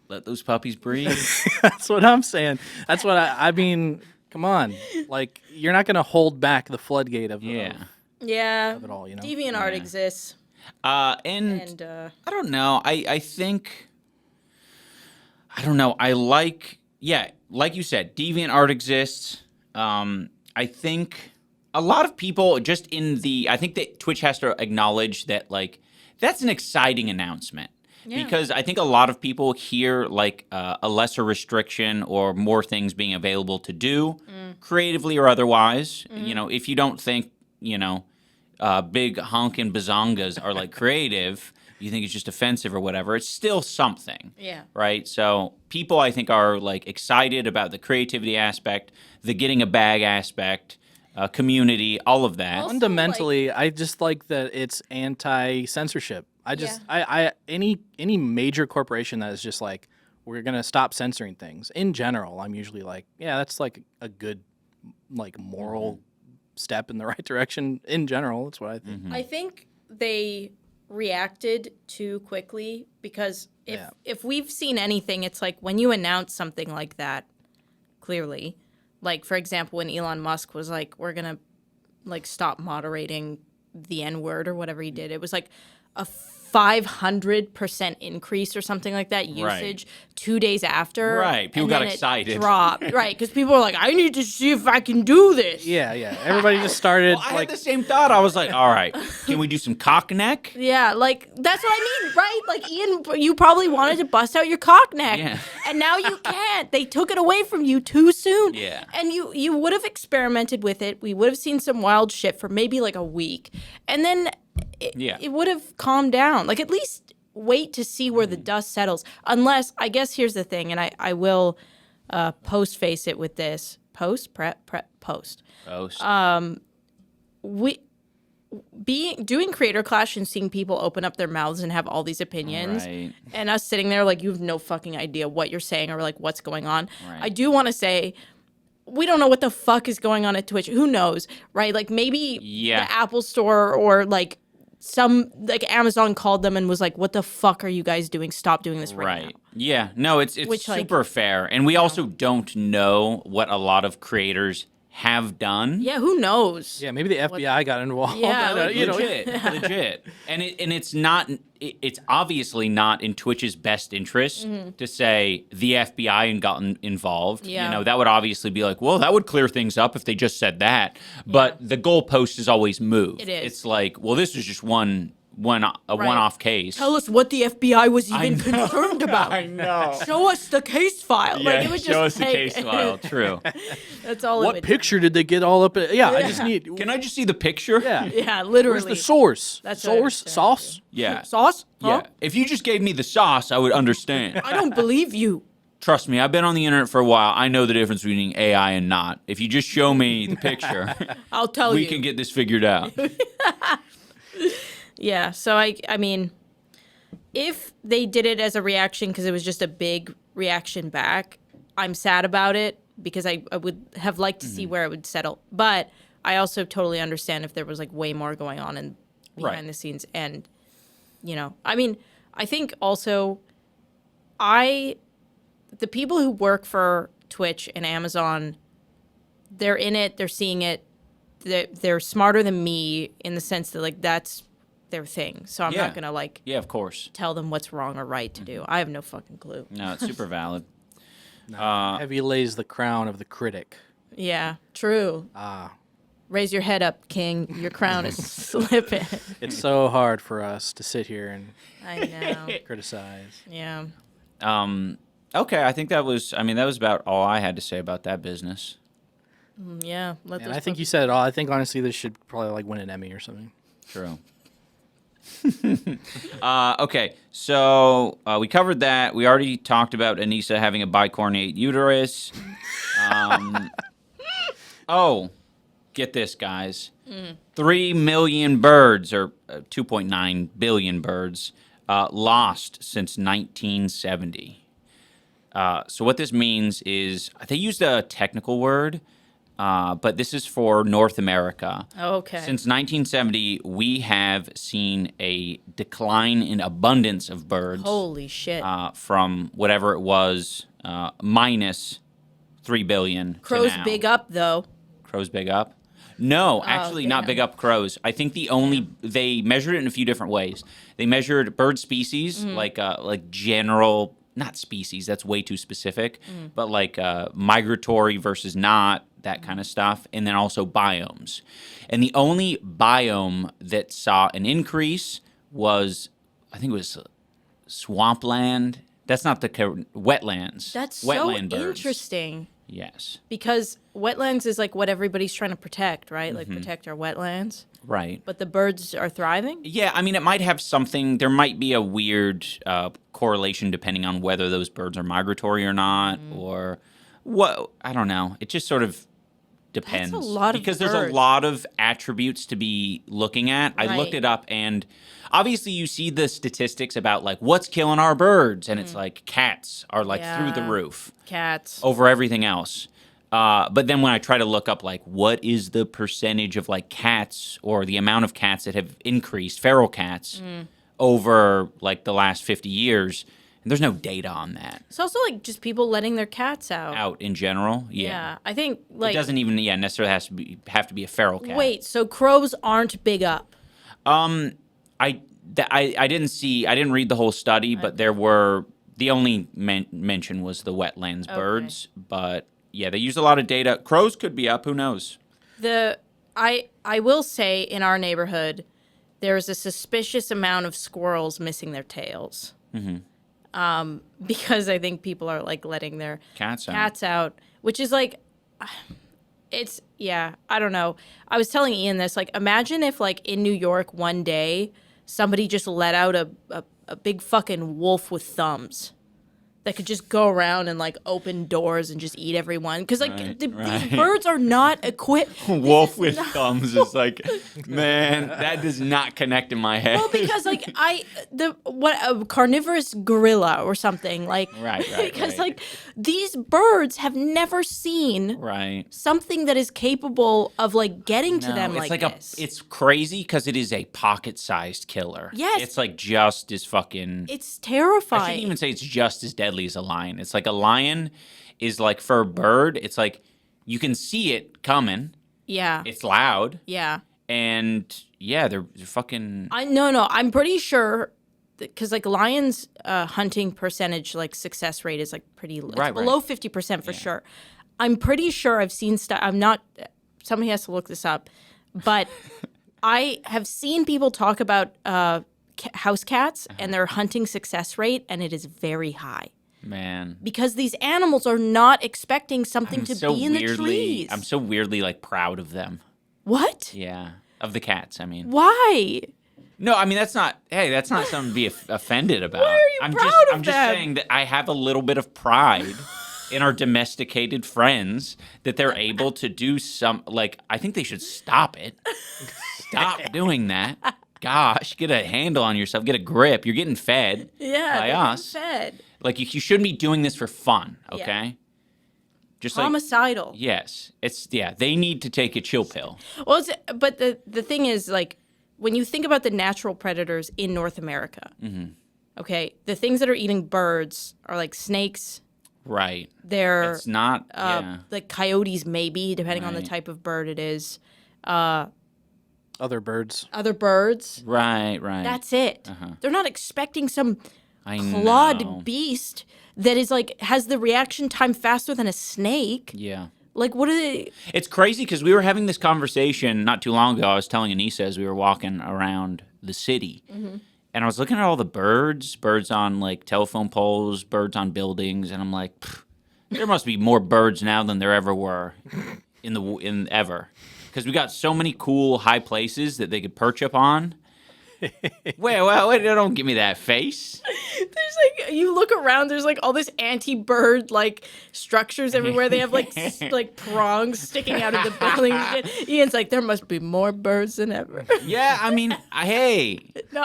let those puppies breathe. That's what I'm saying. That's what I mean. Come on, like you're not gonna hold back the floodgate of Yeah. Yeah. it all, you know. DeviantArt exists. And And I don't know. I think I don't know. I like you said, DeviantArt exists. I think a lot of people I think that Twitch has to acknowledge that like that's an exciting announcement. Yeah. Because I think a lot of people hear like a lesser restriction or more things being available to do creatively or otherwise. You know, if you don't think, big honkin' bazongas are like creative, you think it's just offensive or whatever, it's still something. yeah. Right? So people, I think, are like excited about the creativity aspect, the getting a bag aspect, community, all of that. Also, Fundamentally, I just like that it's anti-censorship. I just I any major corporation that is just like we're gonna stop censoring things in general, I'm usually like, yeah, that's like a good like moral step in the right direction in general. That's what I think. I think they reacted too quickly because if we've seen anything, it's like when you announce something like that, clearly, like for example, when Elon Musk was like, we're gonna like stop moderating the N-word or whatever he did, it was like a 500% increase or something like that usage 2 days after. Right. People and got then it excited. dropped. Right. Because people were like, I need to see if I can do this. Yeah. Everybody just started Well, I like had the same thought. I was like, all right, can we do some cock neck? Yeah, like that's what I mean, right? Like Ian, you probably wanted to bust out your cock neck, Yeah. and now you can't. They took it away from you too soon. Yeah. and you would have experimented with it. We would have seen some wild shit for maybe like a week, and then it would have calmed down. Like at least wait to see where the dust settles. Unless I guess here's the thing, and I will post face it with this post. Doing Creator Clash and seeing people open up their mouths and have all these opinions, Right. and us sitting there like you have no fucking idea what you're saying or like what's going on. Right. I do want to say we don't know what the fuck is going on at Twitch. Who knows, right? Like maybe the Apple Store or like some like Amazon called them and was like, "What the fuck are you guys doing? Stop doing this right now." Yeah. No, it's Which, like, super fair. And we also don't know what a lot of creators have done. Yeah, who knows? yeah, maybe the FBI got involved. Yeah, I don't know, Legit. And it's not it's obviously not in Twitch's best interest to say the FBI gotten involved. Yeah. You know, that would obviously be like, well, that would clear things up if they just said that. But the goalpost is always moved. It is. It's like, well, this is just one-off case. Tell us what the FBI was even concerned about. I know. Show us the case file. Yeah, Like, it would show us just the take- case file. True. That's all it What would picture did they get all up in? Yeah, I just need. Can I just see the picture? Yeah. Yeah, literally. Where's the source? That's what I Source? understand. Sauce? Yeah. Sauce? Yeah. Huh? If you just gave me the sauce, I would understand. I don't believe you. Trust me, I've been on the internet for a while. I know the difference between AI and not. If you just show me the picture, I'll tell we you. can get this figured out. Yeah, so I mean, if they did it as a reaction because it was just a big reaction back, I'm sad about it because I would have liked to see where it would settle. But I also totally understand if there was like way more going on in behind the scenes. And, you know, I mean, I think also the people who work for Twitch and Amazon, they're in it, they're seeing it, they're smarter than me in the sense that like that's their thing. So I'm not gonna like of course, tell them what's wrong or right to do. I have no fucking clue. No, it's super valid. Heavy lays the crown of the critic. Yeah, true. Raise your head up, King. Your crown is slipping. It's so hard for us to sit here and I know. criticize. Yeah. Okay, I think that was about all I had to say about that business. Yeah. And I think you said it all. I think honestly this should probably like win an Emmy or something. True. Okay, so we covered that. We already talked about Anisa having a bicornuate uterus. Oh, get this, guys. 3 million birds, or 2.9 billion birds, lost since 1970. So what this means is, they used a technical word, but this is for North America. Okay. Since 1970, we have seen a decline in abundance of birds. Holy shit. From whatever it was, minus 3 billion to Crows now. big up though. Crows big up? No, actually not damn. big up crows. I think they measured it in a few different ways. They measured bird species, like general, not species, that's way too specific, but like migratory versus not, that kind of stuff, and then also biomes. And the only biome that saw an increase was, I think it was swampland. That's not the wetlands. That's wetland so birds. interesting. Yes. Because wetlands is like what everybody's trying to protect, right? Like protect our wetlands. Right. But the birds are thriving? Yeah, I mean, it might have something. There might be a weird correlation depending on whether those birds are migratory or not, or what. I don't know. It just sort of depends. That's a lot of because there's birds. a lot of attributes to be looking at. I looked Right. it up, and obviously you see the statistics about like what's killing our birds, and it's like cats are like through the Yeah. roof Cats. over everything else. But then when I try to look up, like, what is the percentage of, like, cats or the amount of cats that have increased, feral cats, over, like, the last 50 years, and there's no data on that. It's also like just people letting their cats out. Out in general, Yeah. I think like it doesn't even, necessarily have to be a feral cat. wait, so crows aren't big up. I didn't read the whole study, but there were, the only mention was the wetlands birds, but... Yeah, they used a lot of data. Crows could be up. Who knows? I will say in our neighborhood, there's a suspicious amount of squirrels missing their tails. Because I think people are like letting their Cats out, which is like, it's I don't know. I was telling Ian this. Like, imagine if like in New York one day somebody just let out a big fucking wolf with thumbs. That could just go around and like open doors and just eat everyone because like these birds are not equipped. Wolf with thumbs is like, man, that does not connect in my head. Well, because like a carnivorous gorilla or something like because like these birds have never seen something that is capable of like getting to them it's like this. It's crazy because it is a pocket-sized killer. Yes. It's like just as fucking. It's terrifying. I shouldn't even say it's just as deadly as a lion. It's like a lion is like for a bird. It's like you can see it coming. Yeah. It's loud. Yeah. And yeah, they're fucking. No. I'm pretty sure because like lions' hunting percentage, like success rate is like pretty low. It's below 50% for sure. I'm pretty sure I've seen stuff. I'm not. Somebody has to look this up, but I have seen people talk about house cats and their hunting success rate, and it is very high. Man. Because these animals are not expecting something to be in the trees. I'm so weirdly like proud of them. What? Yeah. Of the cats, I mean. Why? No, I mean that's not. Hey, that's not something to be offended about. Why are you I'm proud just, of I'm just them? saying that I have a little bit of pride in our domesticated friends that they're able to do some. Like, I think they should stop it. Stop doing that. Gosh, get a handle on yourself. Get a grip. You're getting fed Yeah, by they're us. getting fed. Like, you shouldn't be doing this for fun. Yeah. Okay. Just like Homicidal. yes, they need to take a chill pill. Well, but the thing is, like, when you think about the natural predators in North America, okay, the things that are eating birds are like snakes. Right. They're It's not. Yeah. like coyotes, maybe, depending on the Right. type of bird it is. Other birds. Other birds. Right. That's it. They're not expecting some I clawed know. beast that is like has the reaction time faster than a snake. Yeah. Like, what are they? It's crazy because we were having this conversation not too long ago. I was telling Anisa as we were walking around the city, and I was looking at all the birds on like telephone poles, birds on buildings, and I'm like, there must be more birds now than there ever were in ever, because we got so many cool high places that they could perch up on. wait, don't give me that face. There's like you look around. There's like all this anti-bird like structures everywhere. They have like like prongs sticking out of the building. And shit. Ian's like, there must be more birds than ever. Yeah, I mean, hey. No,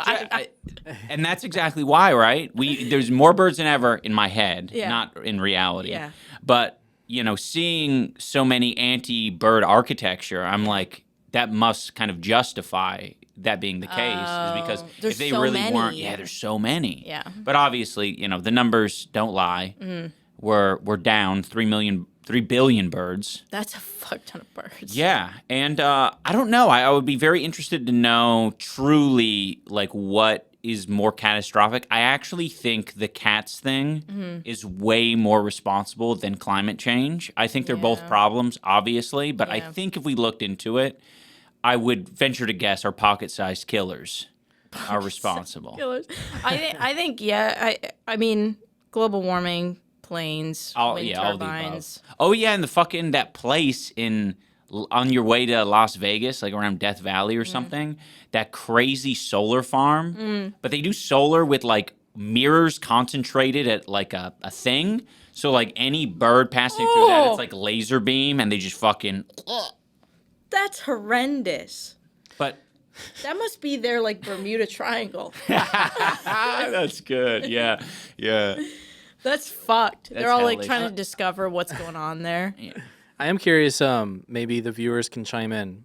And that's exactly why, right? There's more birds than ever in my head, Yeah. not in reality. Yeah. But, seeing so many anti-bird architecture, I'm like, that must kind of justify that being the case, is because there's if they so really many. weren't, there's so many. Yeah. But obviously, the numbers don't lie. We're down 3 billion birds. that's a fuck ton of birds. Yeah, and I don't know. I would be very interested to know truly, like, what is more catastrophic. I actually think the cats thing is way more responsible than climate change. I think they're both Yeah. problems, obviously, but I Yeah. think if we looked into it, I would venture to guess our pocket-sized killers are responsible. Killers. I think yeah. I mean, global warming, planes, wind All the turbines. above. Oh yeah, and the fucking that place on your way to Las Vegas, like around Death Valley or something, that crazy solar farm. But they do solar with like mirrors concentrated at like a thing. So like any bird passing through that, Oh. it's like laser beam, and they just fucking. That's horrendous. But That must be their like Bermuda Triangle. that's good. Yeah. That's fucked. They're That's all like hellish. trying to discover what's going on there. I am curious. Maybe the viewers can chime in.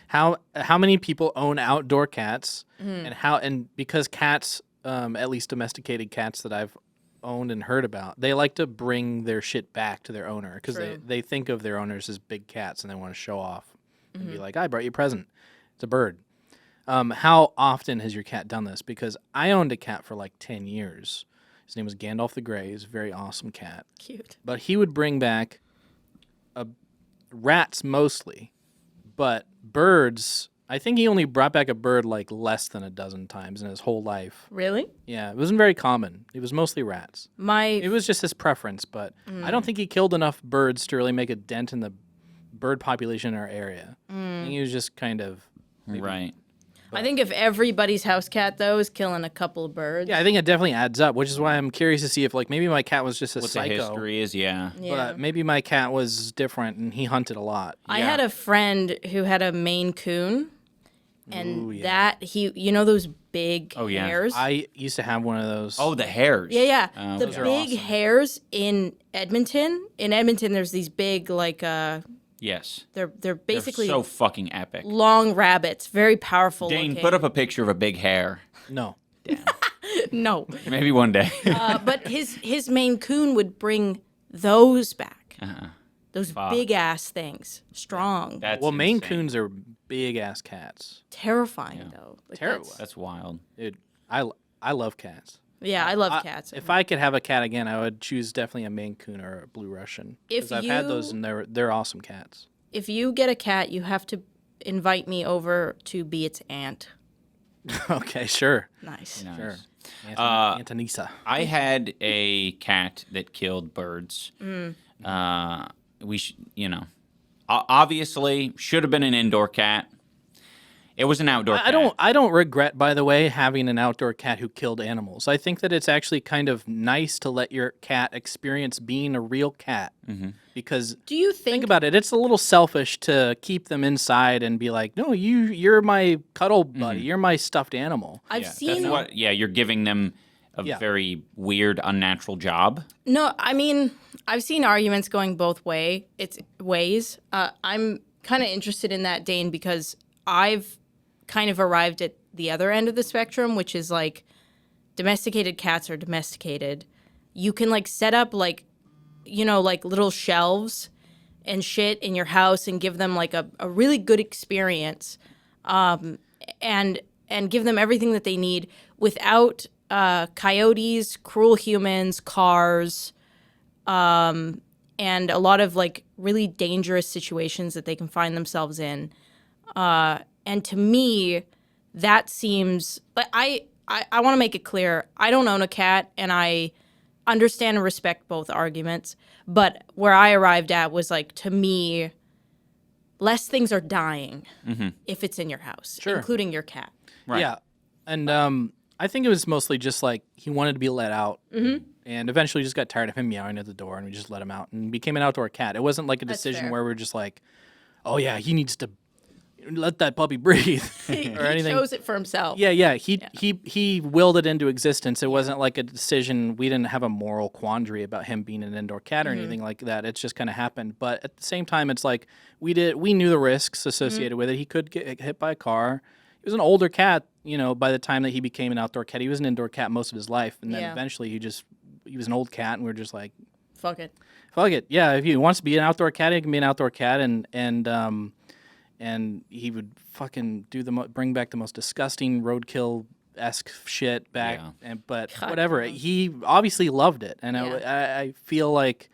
How many people own outdoor cats, and because cats, at least domesticated cats that I've owned and heard about, they like to bring their shit back to their owner because True. they think of their owners as big cats and they want to show off and be like, I brought you a present. It's a bird. How often has your cat done this? Because I owned a cat for like 10 years. His name was Gandalf the Grey. He's a very awesome cat. Cute. But he would bring back rats mostly, but birds. I think he only brought back a bird like less than a dozen times in his whole life. Really? Yeah, it wasn't very common. It was mostly rats. It My was just his preference, but I don't think he killed enough birds to really make a dent in the bird population in our area. I think he was just kind of Right. I think if everybody's house cat though is killing a couple of birds. Yeah, I think it definitely adds up, which is why I'm curious to see if like maybe my cat was just a What the psycho. history is, yeah. But maybe my cat was different and he hunted a lot. I had a friend who had a Maine Coon, and Ooh, yeah. that you know those big Oh, yeah. hairs. I used to have one of those. Oh, the hairs. yeah. Oh, The those are big awesome. hairs in Edmonton. In Edmonton, there's these big like Yes. they're basically They're so fucking epic. long rabbits, very powerful. Dane, looking. put up a picture of a big hair. No. No, Maybe one day. but his Maine Coon would bring those back. Those Fuck. big ass things, strong, That's Well, Maine insane. Coons are big ass cats. terrifying though. Like, Terrible. that's- That's wild. Dude, I love cats. Yeah, I love cats. If I could have a cat again, I would choose definitely a Maine Coon or a Blue Russian. If Because I've had those you- and they're awesome cats. If you get a cat, you have to invite me over to be its aunt. Okay, sure. Nice. Nice. Sure. Antonisa. I had a cat that killed birds. Obviously should have been an indoor cat. It was an outdoor cat. I don't regret, by the way, having an outdoor cat who killed animals. I think that it's actually kind of nice to let your cat experience being a real cat. Because Do you think about it, it's a little selfish to keep them inside and be like, no, you're my cuddle buddy, you're my stuffed animal. I've seen You're giving them a very weird, unnatural job. No, I mean, I've seen arguments going both ways. I'm kind of interested in that, Dane, because I've kind of arrived at the other end of the spectrum, which is like domesticated cats are domesticated. You can like set up like, like little shelves and shit in your house and give them like a really good experience, and give them everything that they need without coyotes, cruel humans, cars, and a lot of like really dangerous situations that they can find themselves in. And to me, that seems like I want to make it clear. I don't own a cat, and I understand and respect both arguments. But where I arrived at was like, to me, less things are dying if it's in your house, including your cat. Right. Yeah. And I think it was mostly just like he wanted to be let out. And eventually just got tired of him meowing at the door, and we just let him out and became an outdoor cat. It wasn't like a decision where we're just like, oh, yeah, he needs to let that puppy breathe or anything. He chose it for himself. Yeah. He willed it into existence. It wasn't like a decision. We didn't have a moral quandary about him being an indoor cat or anything like that. It just kind of happened. But at the same time, it's like we knew the risks associated with it. He could get hit by a car. He was an older cat, by the time that he became an outdoor cat. He was an indoor cat most of his life. And then eventually he was an old cat, and we were just like, Fuck it. Yeah, if he wants to be an outdoor cat, he can be an outdoor cat, and he would fucking bring back the most disgusting roadkill-esque shit back. Yeah. But God, whatever, no. he obviously loved it, and I feel like,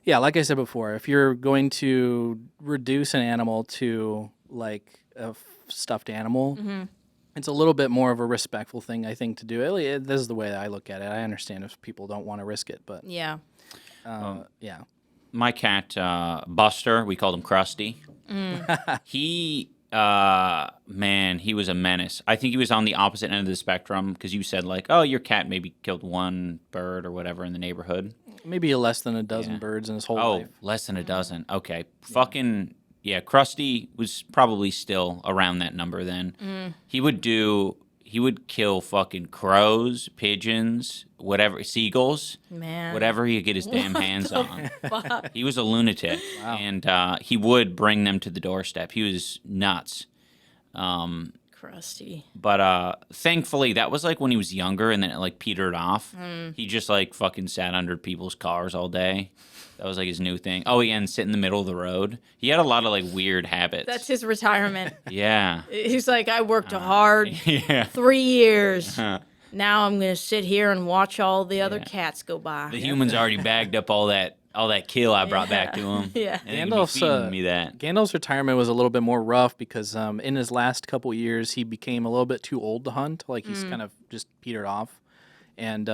like I said before, if you're going to reduce an animal to like a stuffed animal, it's a little bit more of a respectful thing, I think, to do. This is the way that I look at it. I understand if people don't want to risk it, but Yeah. yeah. My cat, Buster, we called him Krusty. He, he was a menace. I think he was on the opposite end of the spectrum because you said like, oh, your cat maybe killed one bird or whatever in the neighborhood. Maybe less than a dozen birds in his whole life. Oh, less than a dozen. Okay. Krusty was probably still around that number then. He would kill fucking crows, pigeons, whatever, seagulls, Man. whatever he could get his damn hands on. Fuck. He was a lunatic, and he would bring them to the doorstep. He was nuts. Crusty. But thankfully, that was like when he was younger, and then it like petered off. He just like fucking sat under people's cars all day. That was like his new thing. Oh, yeah, and sit in the middle of the road. He had a lot of like weird habits. That's his retirement. Yeah. He's like, I worked hard 3 years. Now I'm going to sit here and watch all the other cats go by. The humans already bagged up all that kill I brought back to him. Yeah. And he was feeding me that. Gandalf's retirement was a little bit more rough because in his last couple years, he became a little bit too old to hunt. Like, he's kind of just petered off. And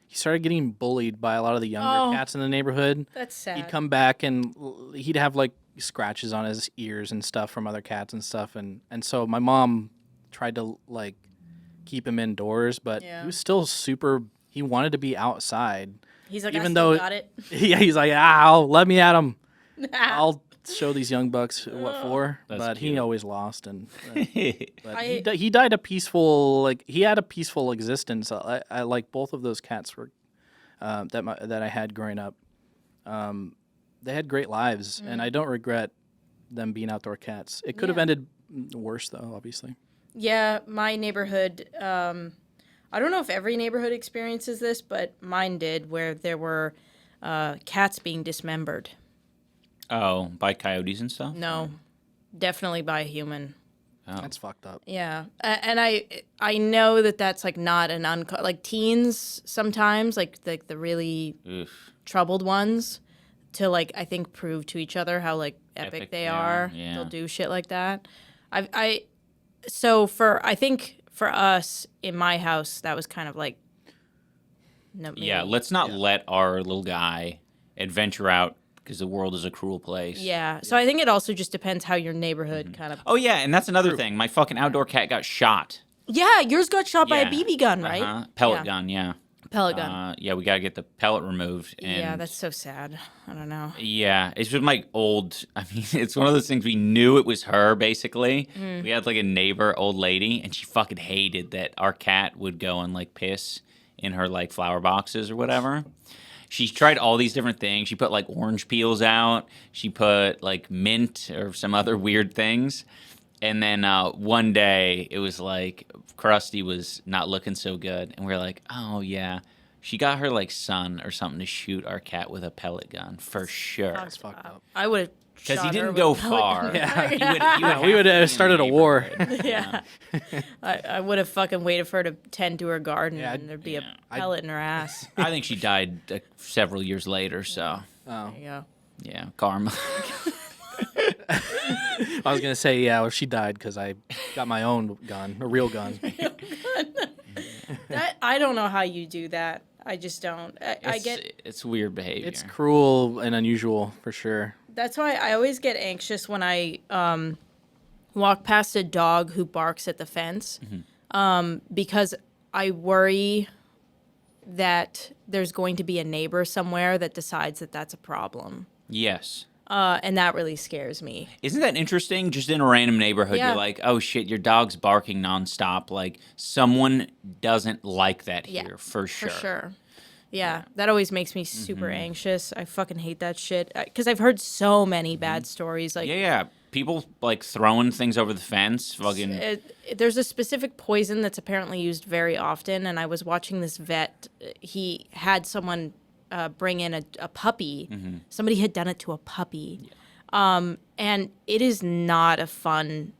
he started getting bullied by a lot of the younger cats in the neighborhood. That's sad. He'd come back and he'd have like scratches on his ears and stuff from other cats and stuff. And so my mom tried to like keep him indoors, but he was still he wanted to be outside. He's like, even I still though got it. Yeah, he's like, let me at him. I'll show these young bucks what for. That's but cute. He always lost, and but he died a peaceful he had a peaceful existence. I like both of those cats were that I had growing up. They had great lives, and I don't regret them being outdoor cats. It could have ended worse, though, obviously. Yeah, my neighborhood, I don't know if every neighborhood experiences this, but mine did, where there were cats being dismembered. Oh, by coyotes and stuff? No, definitely by a human. Oh. That's fucked up. Yeah, and I know that that's like not an like teens sometimes, like the really troubled ones, to like I think prove to each other how like epic they are. Yeah. They'll do shit like that. So I think for us in my house that was kind of like no. Maybe. Yeah, let's not let our little guy adventure out because the world is a cruel place. Yeah. So I think it also just depends how your neighborhood kind of. Oh yeah, and that's another thing. My fucking outdoor cat got shot. Yeah, yours got shot by a Yeah. BB gun, right? Pellet Yeah. gun, yeah. Pellet gun. Yeah, we gotta get the pellet removed. And Yeah, that's so sad. I don't know. yeah, it's just like old. I mean, it's one of those things we knew it was her. Basically, Mm. we had like a neighbor, old lady, and she fucking hated that our cat would go and like piss in her like flower boxes or whatever. She tried all these different things. She put like orange peels out. She put like mint or some other weird things. And then one day it was like Krusty was not looking so good, and we are like, oh yeah, she got her like son or something to shoot our cat with a pellet gun for sure. That's fucked up. I would have. Because he didn't go far. Yeah. He We would have happily started a in the war. neighborhood. Yeah. I would have fucking waited for her to tend to her garden, Yeah, and there'd be yeah. a pellet in her ass. I think she died several years later. So Oh. There you go. yeah, karma. I was gonna say, yeah, well, she died because I got my own gun, a real gun. I don't know how you do that. I just don't. I get. It's weird behavior. It's cruel and unusual for sure. That's why I always get anxious when I walk past a dog who barks at the fence, because I worry that there's going to be a neighbor somewhere that decides that that's a problem, Yes. and that really scares me. Isn't that interesting? Just in a random neighborhood, Yeah. you're like, oh shit, your dog's barking nonstop. Like, someone doesn't like that Yeah, here, for sure. For sure. Yeah, that always makes me super anxious. I fucking hate that shit. Because I've heard so many bad stories. Like, Yeah. People, like, throwing things over the fence. Fucking. there's a specific poison that's apparently used very often. And I was watching this vet. He had someone bring in a puppy. Somebody had done it to a puppy. And it is not a fun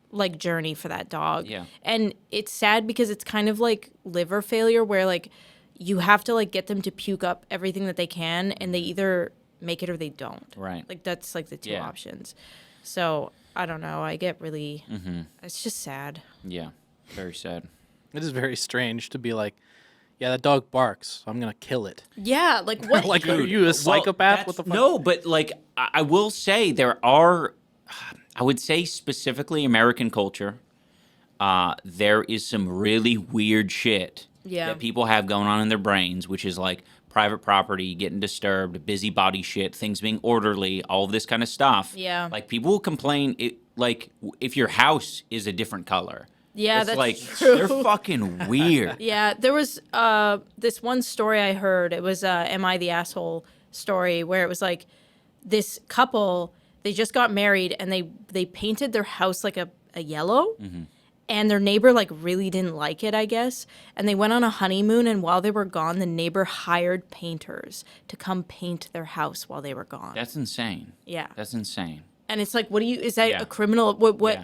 like journey for that dog. Yeah. And it's sad because it's kind of like liver failure where like you have to like get them to puke up everything that they can, and they either make it or they don't. Right. Like that's like the two Yeah. options. So I don't know. I get really. It's just sad. Yeah. Very sad. It is very strange to be like, yeah, that dog barks, so I'm gonna kill it. Yeah. Like what? Like, are you a psychopath? What the fuck? No, but, like, I will say there are, I would say specifically American culture, there is some really weird shit Yeah. that people have going on in their brains, which is like private property getting disturbed, busybody shit, things being orderly, all of this kind of stuff. Yeah. Like, people will complain, like, if your house is a different color. Yeah, It's that's like, true. they're fucking weird. Yeah, there was this one story I heard. It was "Am I the Asshole" story, where it was like this couple. They just got married and they painted their house like a yellow, and their neighbor like really didn't like it, I guess. And they went on a honeymoon, and while they were gone, the neighbor hired painters to come paint their house while they were gone. That's insane. Yeah, That's insane. and it's like, what do you? Is that Yeah. a criminal? What? Yeah.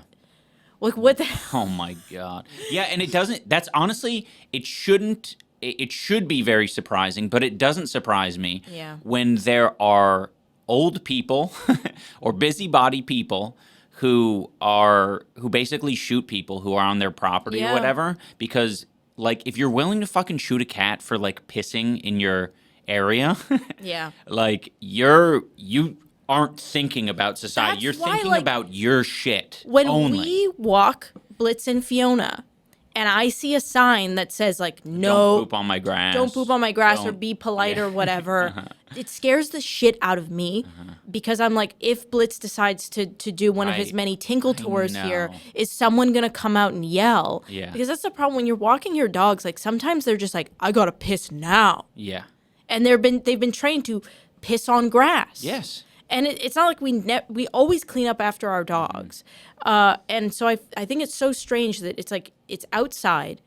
Like what the? Oh my god. Yeah, and it doesn't. That's honestly, it shouldn't. It should be very surprising, but it doesn't surprise me. Yeah. When there are old people or busybody people who basically shoot people who are on their property Yeah. or whatever, because like if you're willing to fucking shoot a cat for like pissing in your area, Yeah. like you aren't thinking about society. That's You're why, thinking like, about your shit When only. we walk Blitz and Fiona, and I see a sign that says like no, Don't poop on my grass. don't poop on my grass or Don't- be polite yeah. or whatever, it scares the shit out of me because I'm like, if Blitz decides to do one of his Right. many tinkle tours here, know. is someone gonna come out and yell? Yeah. Because that's the problem when you're walking your dogs. Like sometimes they're just like, I gotta piss now, Yeah. and they've been trained to piss on grass. Yes. And it's not like we always clean up after our dogs. And so I think it's so strange that it's like it's outside.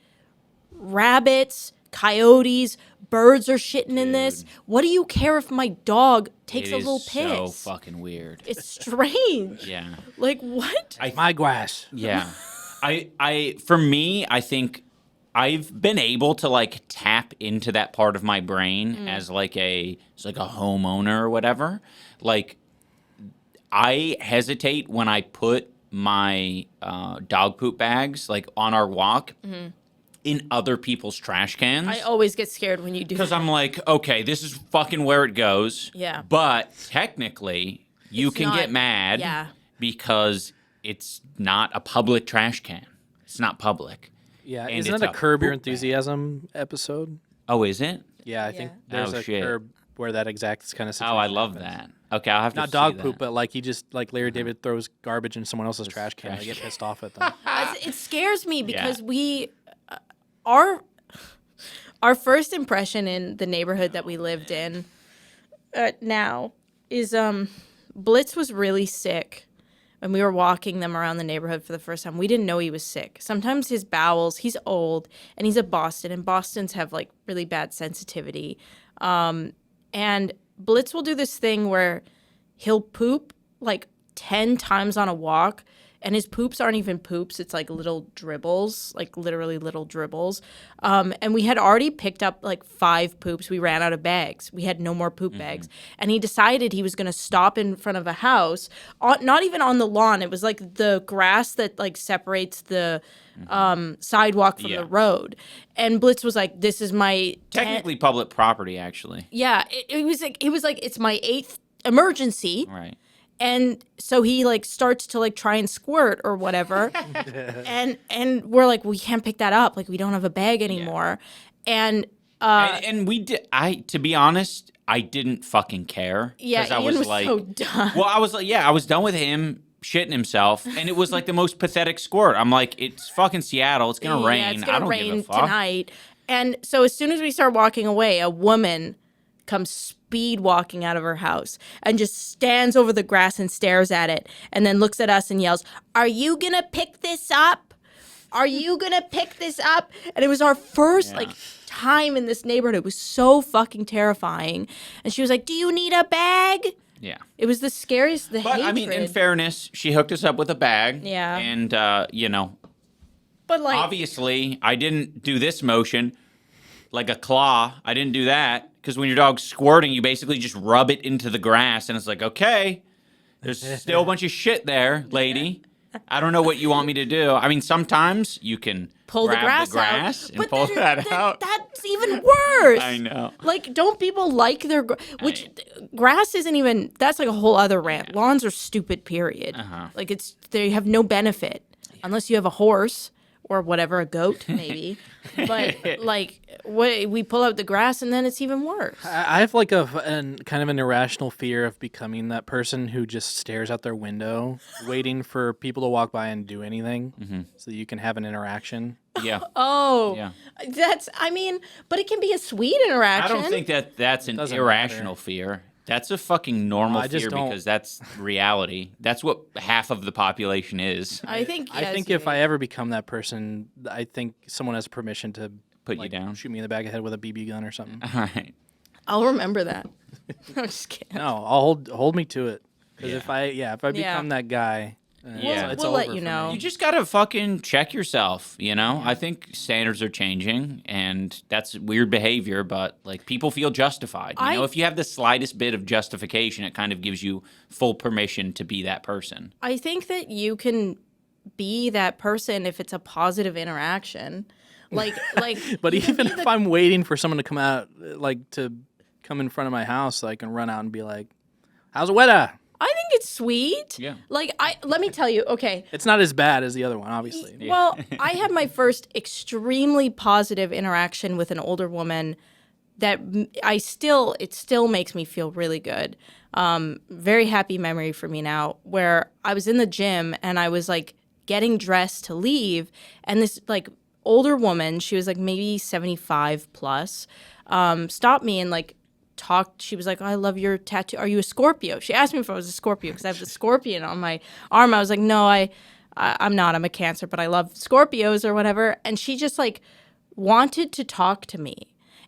Rabbits, coyotes, birds are shitting in this. What do you care if my dog takes It a is little piss? so fucking weird. It's strange. Yeah. Like what? My grass. Yeah. For me, I think I've been able to like tap into that part of my brain as like a homeowner or whatever. Like I hesitate when I put my dog poop bags like on our walk in other people's trash cans. I always get scared when you do Because that. I'm like, okay, this is fucking where it goes. Yeah. But technically, you It's can not- get mad yeah. because it's not a public trash can. It's not public. Yeah, And isn't it's that a Curb Your poop bag. Enthusiasm episode? Oh, is it? Yeah, I think Yeah. there's Oh, a shit. Curb where that exact kind of situation Oh, I love happens. that. Okay, I'll have to Not see dog that. poop, but like he just like Larry David throws garbage in someone else's trash can. I get pissed off at them. It scares me because our first impression in the neighborhood that we lived in now is Blitz was really sick. When we were walking them around the neighborhood for the first time, we didn't know he was sick. Sometimes his bowels, he's old, and he's a Boston, and Bostons have like really bad sensitivity. And Blitz will do this thing where he'll poop like 10 times on a walk, and his poops aren't even poops. It's like little dribbles, like literally little dribbles. And we had already picked up like 5 poops. We ran out of bags. We had no more poop bags. And he decided he was going to stop in front of a house, not even on the lawn. It was like the grass that like separates the sidewalk from Yeah. the road. And Blitz was like, this is my Technically public property, actually. yeah, it was like it's my 8th emergency. Right. And so he like starts to like try and squirt or whatever. and we're like, we can't pick that up. Like we don't have a bag anymore. And And we did. To be honest, I didn't fucking care. yeah, 'cause I Ian was like, so done. well, I was like, yeah, I was done with him shitting himself, and it was like the most pathetic squirt. I'm like, it's fucking Seattle. It's gonna rain. Yeah, it's I gonna don't rain give a fuck. tonight. And so as soon as we start walking away, a woman comes speed walking out of her house and just stands over the grass and stares at it, and then looks at us and yells, "Are you gonna pick this up? Are you gonna pick this up?" And it was our first Yeah. like time in this neighborhood. It was so fucking terrifying. And she was like, "Do you need a bag?" Yeah. It was the scariest. The But hatred. I mean, in fairness, she hooked us up with a bag. Yeah. And you know, but like, obviously, I didn't do this motion like a claw. I didn't do that because when your dog's squirting, you basically just rub it into the grass, and it's like, okay, there's still a bunch of shit there, lady. I don't know what you want me to do. I mean, sometimes you can pull the grab grass, out. and But pull then- that out. That's even worse. I know. Like, don't people like their grass isn't even, that's like a whole other rant. Lawns are stupid, period. Uh-huh. Like, they have no benefit unless you have a horse or whatever, a goat maybe. But like, we pull out the grass and then it's even worse. I have like a kind of an irrational fear of becoming that person who just stares out their window, waiting for people to walk by and do anything, so that you can have an interaction. Yeah. Oh, Yeah. I mean, but it can be a sweet I interaction. don't think that's an Doesn't irrational fear. That's a fucking normal I just fear don't- because that's reality. That's what half of the population is. I think If I ever become that person, I think someone has permission to Put you down. shoot me in the back of the head with a BB gun or something. All right. I'll remember that. I'm just kidding. No, I'll hold me to it. Because Yeah. if I become that guy, Yeah. it's We'll over let you for know. me. You just gotta fucking check yourself, you know? I think standards are changing, and that's weird behavior, but, like, people feel justified. You know, if you have the slightest bit of justification, it kind of gives you full permission to be that person. I think that you can be that person if it's a positive interaction. Like, But you can even be if I'm waiting for someone to come out, like to come in front of my house, so I can run out and be like, "How's the weather?" I think it's sweet. Yeah. Like, let me tell you, okay. It's not as bad as the other one, obviously. Well, I had my first extremely positive interaction with an older woman that it still makes me feel really good. Very happy memory for me now, where I was in the gym and I was like getting dressed to leave, and this like older woman, she was like maybe 75 plus, stopped me and like talked. She was like, "Oh, I love your tattoo. Are you a Scorpio?" She asked me if I was a Scorpio because I have the scorpion on my arm. I was like, "No, I'm not. I'm a Cancer, but I love Scorpios or whatever." And she just like wanted to talk to me,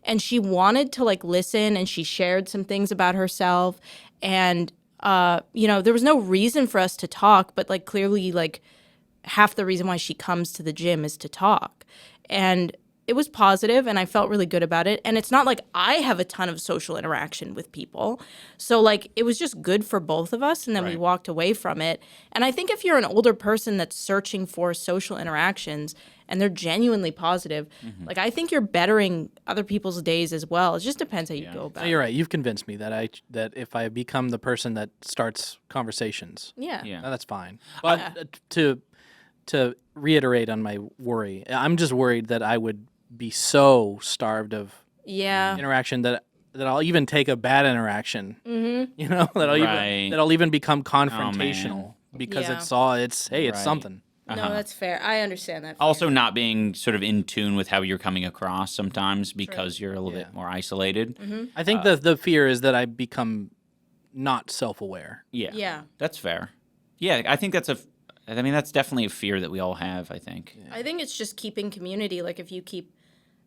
and she wanted to like listen, and she shared some things about herself. And there was no reason for us to talk, but like clearly like half the reason why she comes to the gym is to talk. And it was positive, and I felt really good about it. And it's not like I have a ton of social interaction with people. So, like, it was just good for both of us, and then we Right. walked away from it. And I think if you're an older person that's searching for social interactions and they're genuinely positive, like I think you're bettering other people's days as well. It just depends how you go about No, you're right. You've convinced me that if I become the person that starts conversations, it. Yeah. Yeah. that's fine. But to reiterate on my worry, I'm just worried that I would be so starved of Yeah. interaction that I'll even take a bad interaction. You know, Right. that I'll even become confrontational because Yeah. it's Right. something. No, that's fair. I understand that. Also, not being sort of in tune with how you're coming across sometimes because you're a little bit more isolated. I think the fear is that I become not self-aware. Yeah. Yeah. That's fair. Yeah, I think that's that's definitely a fear that we all have, I think. I think it's just keeping community. Like if you keep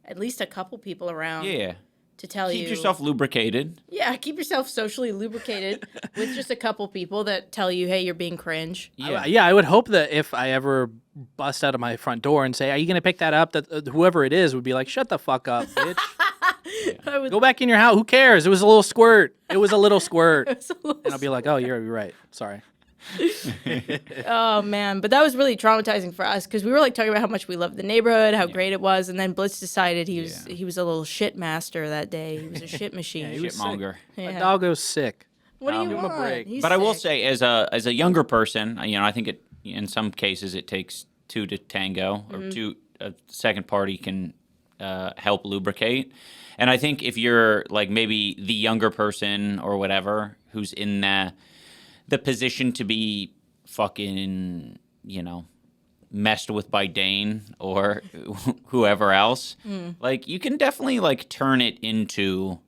at least a couple people around Yeah. to tell you. Keep yourself lubricated. Yeah, keep yourself socially lubricated with just a couple people that tell you, hey, you're being cringe. Yeah. I would hope that if I ever bust out of my front door and say, "Are you going to pick that up?" that whoever it is would be like, "Shut the fuck up, bitch. I would Go back in your house. Who cares? It was a little squirt. It was a little squirt." It's a little- And I'll be like, "Oh, you're right. Sorry." Oh man, but that was really traumatizing for us because we were like talking about how much we loved the neighborhood, how great it was, and then Blitz decided he was a little shit master that day. He was a shit machine. he was Shitmonger. My Yeah. doggo's sick. What do you Give him a want? break. He's But I will sick. say, as a younger person, I think in some cases it takes two to tango, or a second party can help lubricate. And I think if you're like maybe the younger person or whatever who's in the position to be fucking, messed with by Dane or whoever else, like you can definitely like turn it into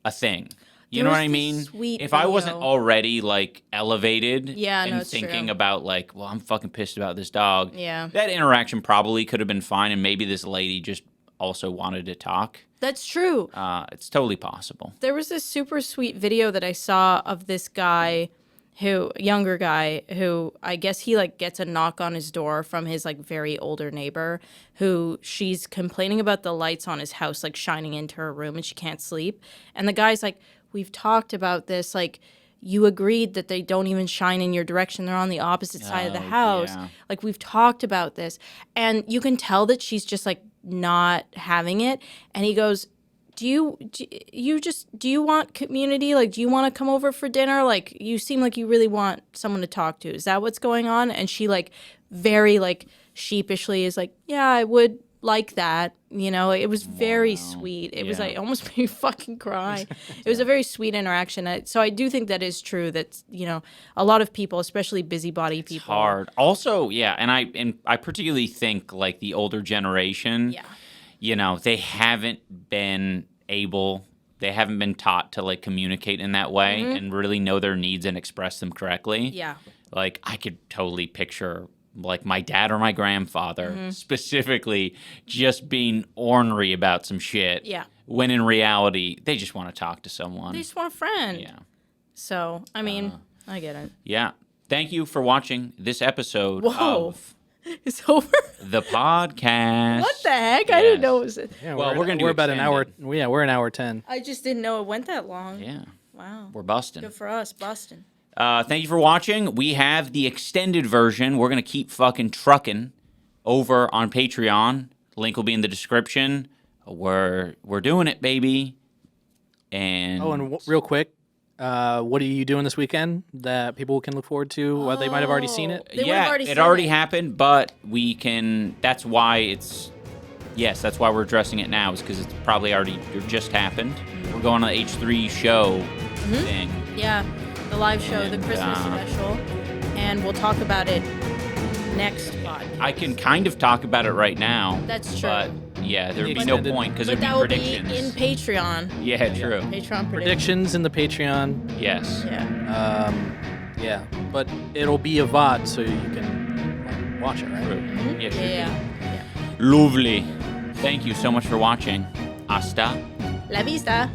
a thing. You There know was what I this mean? sweet If I wasn't video. already like elevated Yeah, no, and it's thinking true. about like, well, I'm fucking pissed about this dog. Yeah. That interaction probably could have been fine, and maybe this lady just also wanted to talk. That's true. It's totally possible. There was this super sweet video that I saw of this guy younger guy who I guess he like gets a knock on his door from his like very older neighbor who she's complaining about the lights on his house like shining into her room and she can't sleep. And the guy's like, we've talked about this, like you agreed that they don't even shine in your direction. They're on the opposite side of the house. yeah. Like we've talked about this. And you can tell that she's just like not having it. And he goes, do you want community? Like, do you want to come over for dinner? Like, you seem like you really want someone to talk to. Is that what's going on? And she like very like sheepishly is like, yeah, I would like that. It was very sweet. It was Yeah. like almost made me fucking cry. It was a very sweet interaction. So I do think that is true that, a lot of people, especially busybody people. It's hard. Also, yeah, and I particularly think like the older generation. Yeah. They haven't been taught to like communicate in that way and really know their needs and express them correctly. Yeah. Like I could totally picture like my dad or my grandfather specifically just being ornery about some shit. Yeah. When in reality, they just want to talk to someone. They just want a friend. Yeah. So, I mean, I get it. Yeah. Thank you for watching this episode Whoa. of It's over? the podcast. What the heck? I didn't know it was. Yeah, Well, we're gonna do we're about an hour. extended. Yeah, we're an hour 10. I just didn't know it went that long. Yeah. Wow. We're busting. Good for us, Boston. Thank you for watching. We have the extended version. We're going to keep fucking trucking over on Patreon. Link will be in the description. We're doing it, baby. And Oh, and real quick, what are you doing this weekend that people can look forward to? Well, they might have already seen it. They would've yeah, already it seen already it. happened, but we can. That's why that's why we're addressing it now, is because it's probably already just happened. We're going on the H3 show thing. Yeah, the live show, the And, Christmas special. And we'll talk about it next podcast. I can kind of talk about it right now. That's true. But yeah, there'd be But- no point because But it'd be that will be predictions. in Patreon. Yeah, true. Patreon predictions. Predictions in the Patreon. Yes. Yeah. Yeah, but it'll be a VOD, so you can watch it, right? True. Yeah, should be. Yeah. Lovely. Thank you so much for watching. Hasta. La vista.